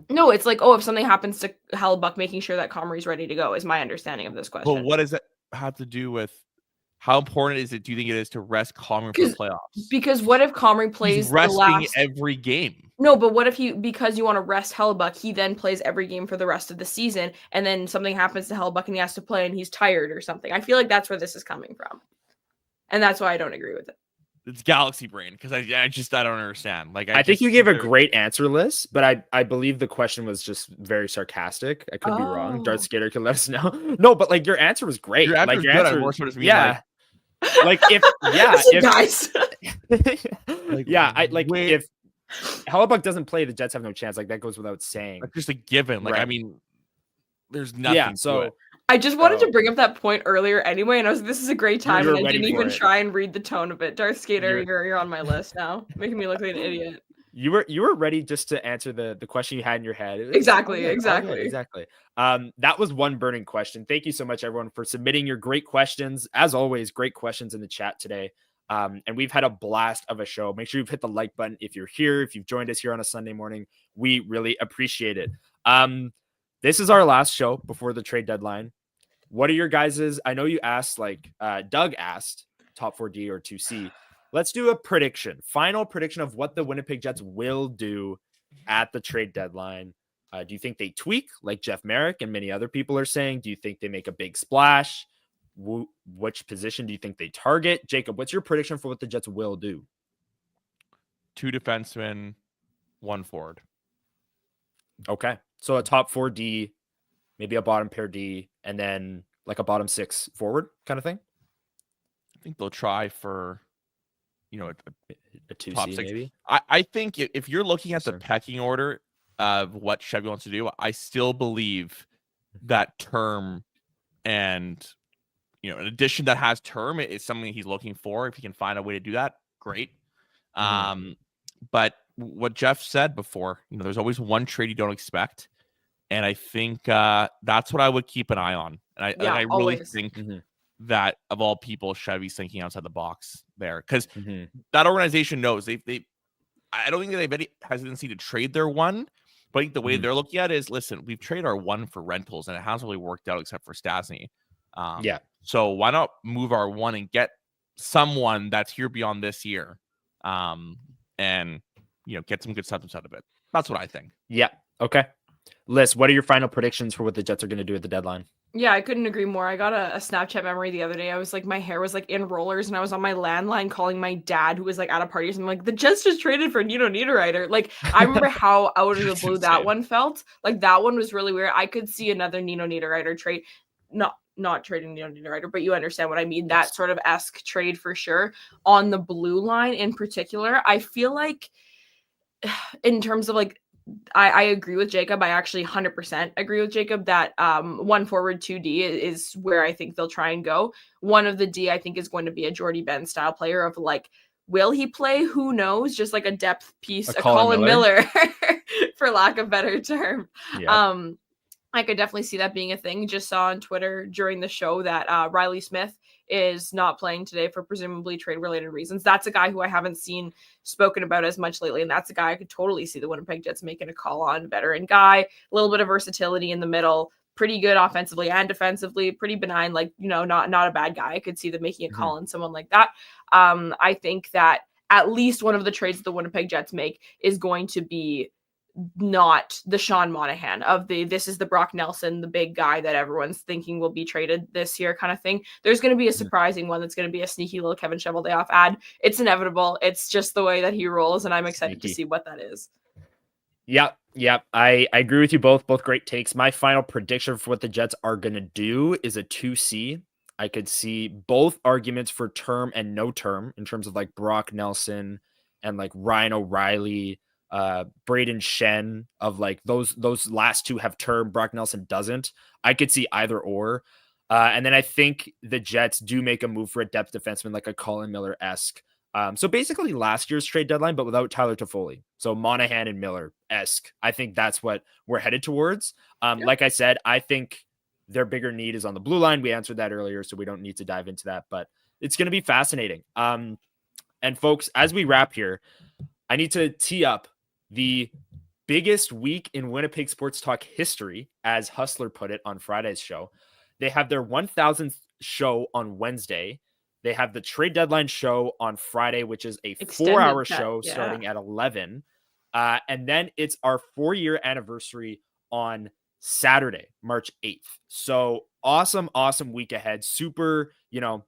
No, it's like, if something happens to Hellebuyck, making sure that Comrie's ready to go is my understanding of this question. But what does that have to do with? How important do you think it is to rest Comrie for the playoffs? Because what if Comrie plays resting every game? No, but what if because you want to rest Hellebuyck, he then plays every game for the rest of the season, and then something happens to Hellebuyck and he has to play and he's tired or something? I feel like that's where this is coming from. And that's why I don't agree with it. It's galaxy brain, because I don't understand. Like, I think you gave a great answer, Lyss, but I believe the question was just very sarcastic. I could be wrong. Darth Skater can let us know. No, but like your answer was great. Your answer was good. Yeah. Guys. If Hellebuyck doesn't play, the Jets have no chance. Like, that goes without saying. That's just a given. Like, I mean, there's nothing to it. I just wanted to bring up that point earlier anyway, and I was like, this is a great time, and I didn't even try and read the tone of it. Darth Skater, you're on my list now, making me look like an idiot. You were ready just to answer the question you had in your head. Exactly. That was one burning question. Thank you so much, everyone, for submitting your great questions. As always, great questions in the chat today. And we've had a blast of a show. Make sure you've hit the like button if you're here, if you've joined us here on a Sunday morning. We really appreciate it. This is our last show before the trade deadline. What are your guys's? I know you asked, Doug asked, top 4D or 2C. Let's do a final prediction of what the Winnipeg Jets will do at the trade deadline. Do you think they tweak like Jeff Marek and many other people are saying? Do you think they make a big splash? Which position do you think they target? Jacob, what's your prediction for what the Jets will do? 2 defensemen, 1 forward. Okay. So a top 4D, maybe a bottom pair D, and then like a bottom 6 forward kind of thing? I think they'll try for, a 2C top 6. Maybe. I think if you're looking at the pecking order of what Chevy wants to do, I still believe that term and, an addition that has term is something he's looking for. If he can find a way to do that, great. But what Jeff said before, there's always one trade you don't expect. And I think that's what I would keep an eye on. And I really think that of all people, Chevy's thinking outside the box there, because that organization knows I don't think they have any hesitancy to trade their one, but I think the way they're looking at it is, listen, we've traded our one for rentals and it hasn't really worked out except for Stastny. So why not move our one and get someone that's here beyond this year, and get some good substance out of it. That's what I think. Yeah. Okay. Lyss, what are your final predictions for what the Jets are going to do at the deadline? Yeah, I couldn't agree more. I got a Snapchat memory the other day. I was like, my hair was like in rollers and I was on my landline calling my dad who was like at a party. And I'm like, the Jets just traded for Nino Niederreiter. Like, I remember how out of the blue that one felt. Like, that one was really weird. I could see another Nino Niederreiter trade. not trading the underwriter, but you understand what I mean. That sort of esque trade for sure. On the blue line in particular, I feel like in terms of like, I agree with Jacob. I actually 100% agree with Jacob that 1 forward, 2D is where I think they'll try and go. One of the D I think is going to be a Jordy Ben style player of like, will he play? Who knows? Just like a depth piece, a Colin Miller for lack of better term. Yep. I could definitely see that being a thing. Just saw on Twitter during the show that Riley Smith is not playing today for presumably trade-related reasons. That's a guy who I haven't seen spoken about as much lately, and that's a guy I could totally see the Winnipeg Jets making a call on. Veteran guy, a little bit of versatility in the middle, pretty good offensively and defensively, pretty benign, like, not a bad guy. I could see them making a call on someone like that. I think that at least one of the trades that the Winnipeg Jets make is going to be not the Sean Monahan of this is the Brock Nelson, the big guy that everyone's thinking will be traded this year kind of thing. There's going to be a surprising one that's going to be a sneaky little Kevin Cheveldayoff ad. It's inevitable. It's just the way that he rolls, and I'm excited to see what that is. Yep. I agree with you both. Both great takes. My final prediction for what the Jets are going to do is a 2C. I could see both arguments for term and no term in terms of like Brock Nelson and like Ryan O'Reilly, Braden Shen, of like those last two have term. Brock Nelson doesn't. I could see either or. And then I think the Jets do make a move for a depth defenseman, like a Colin Miller-esque. So basically last year's trade deadline, but without Tyler Toffoli. So Monahan and Miller-esque. I think that's what we're headed towards. Like I said, I think their bigger need is on the blue line. We answered that earlier, so we don't need to dive into that, but it's going to be fascinating. And folks, as we wrap here, I need to tee up the biggest week in Winnipeg sports talk history, as Hustler put it on Friday's show. They have their 1000th show on Wednesday. They have the trade deadline show on Friday, which is a 4-hour show starting at 11. And then it's our 4-year anniversary on Saturday, March 8th. So awesome week ahead. Super,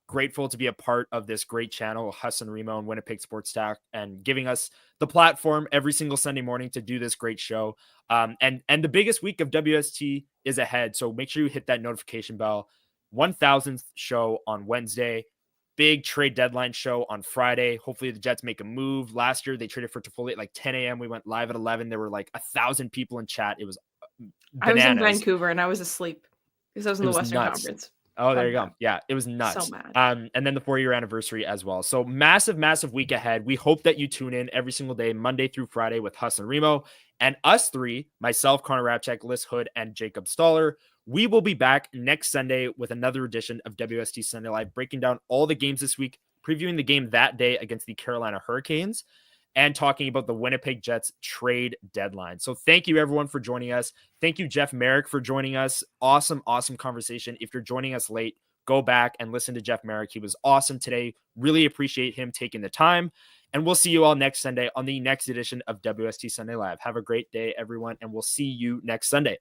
grateful to be a part of this great channel, Huss and Remo and Winnipeg Sports Talk, and giving us the platform every single Sunday morning to do this great show. And the biggest week of WST is ahead. So make sure you hit that notification bell. 1000th show on Wednesday. Big trade deadline show on Friday. Hopefully the Jets make a move. Last year they traded for Toffoli at like 10 a.m. We went live at 11. There were like 1,000 people in chat. It was bananas. I was in Vancouver and I was asleep because I was in the Western Conference. Oh, there you go. Yeah, it was nuts. So mad. And then the 4-year anniversary as well. So massive week ahead. We hope that you tune in every single day, Monday through Friday, with Huss and Remo, and us three, myself, Connor Hrabchak, Lyss, Houde, and Jacob Stoller. We will be back next Sunday with another edition of WST Sunday Live, breaking down all the games this week, previewing the game that day against the Carolina Hurricanes, and talking about the Winnipeg Jets trade deadline. So thank you everyone for joining us. Thank you, Jeff Marek, for joining us. Awesome conversation. If you're joining us late, go back and listen to Jeff Marek. He was awesome today. Really appreciate him taking the time. And we'll see you all next Sunday on the next edition of WST Sunday Live. Have a great day, everyone, and we'll see you next Sunday.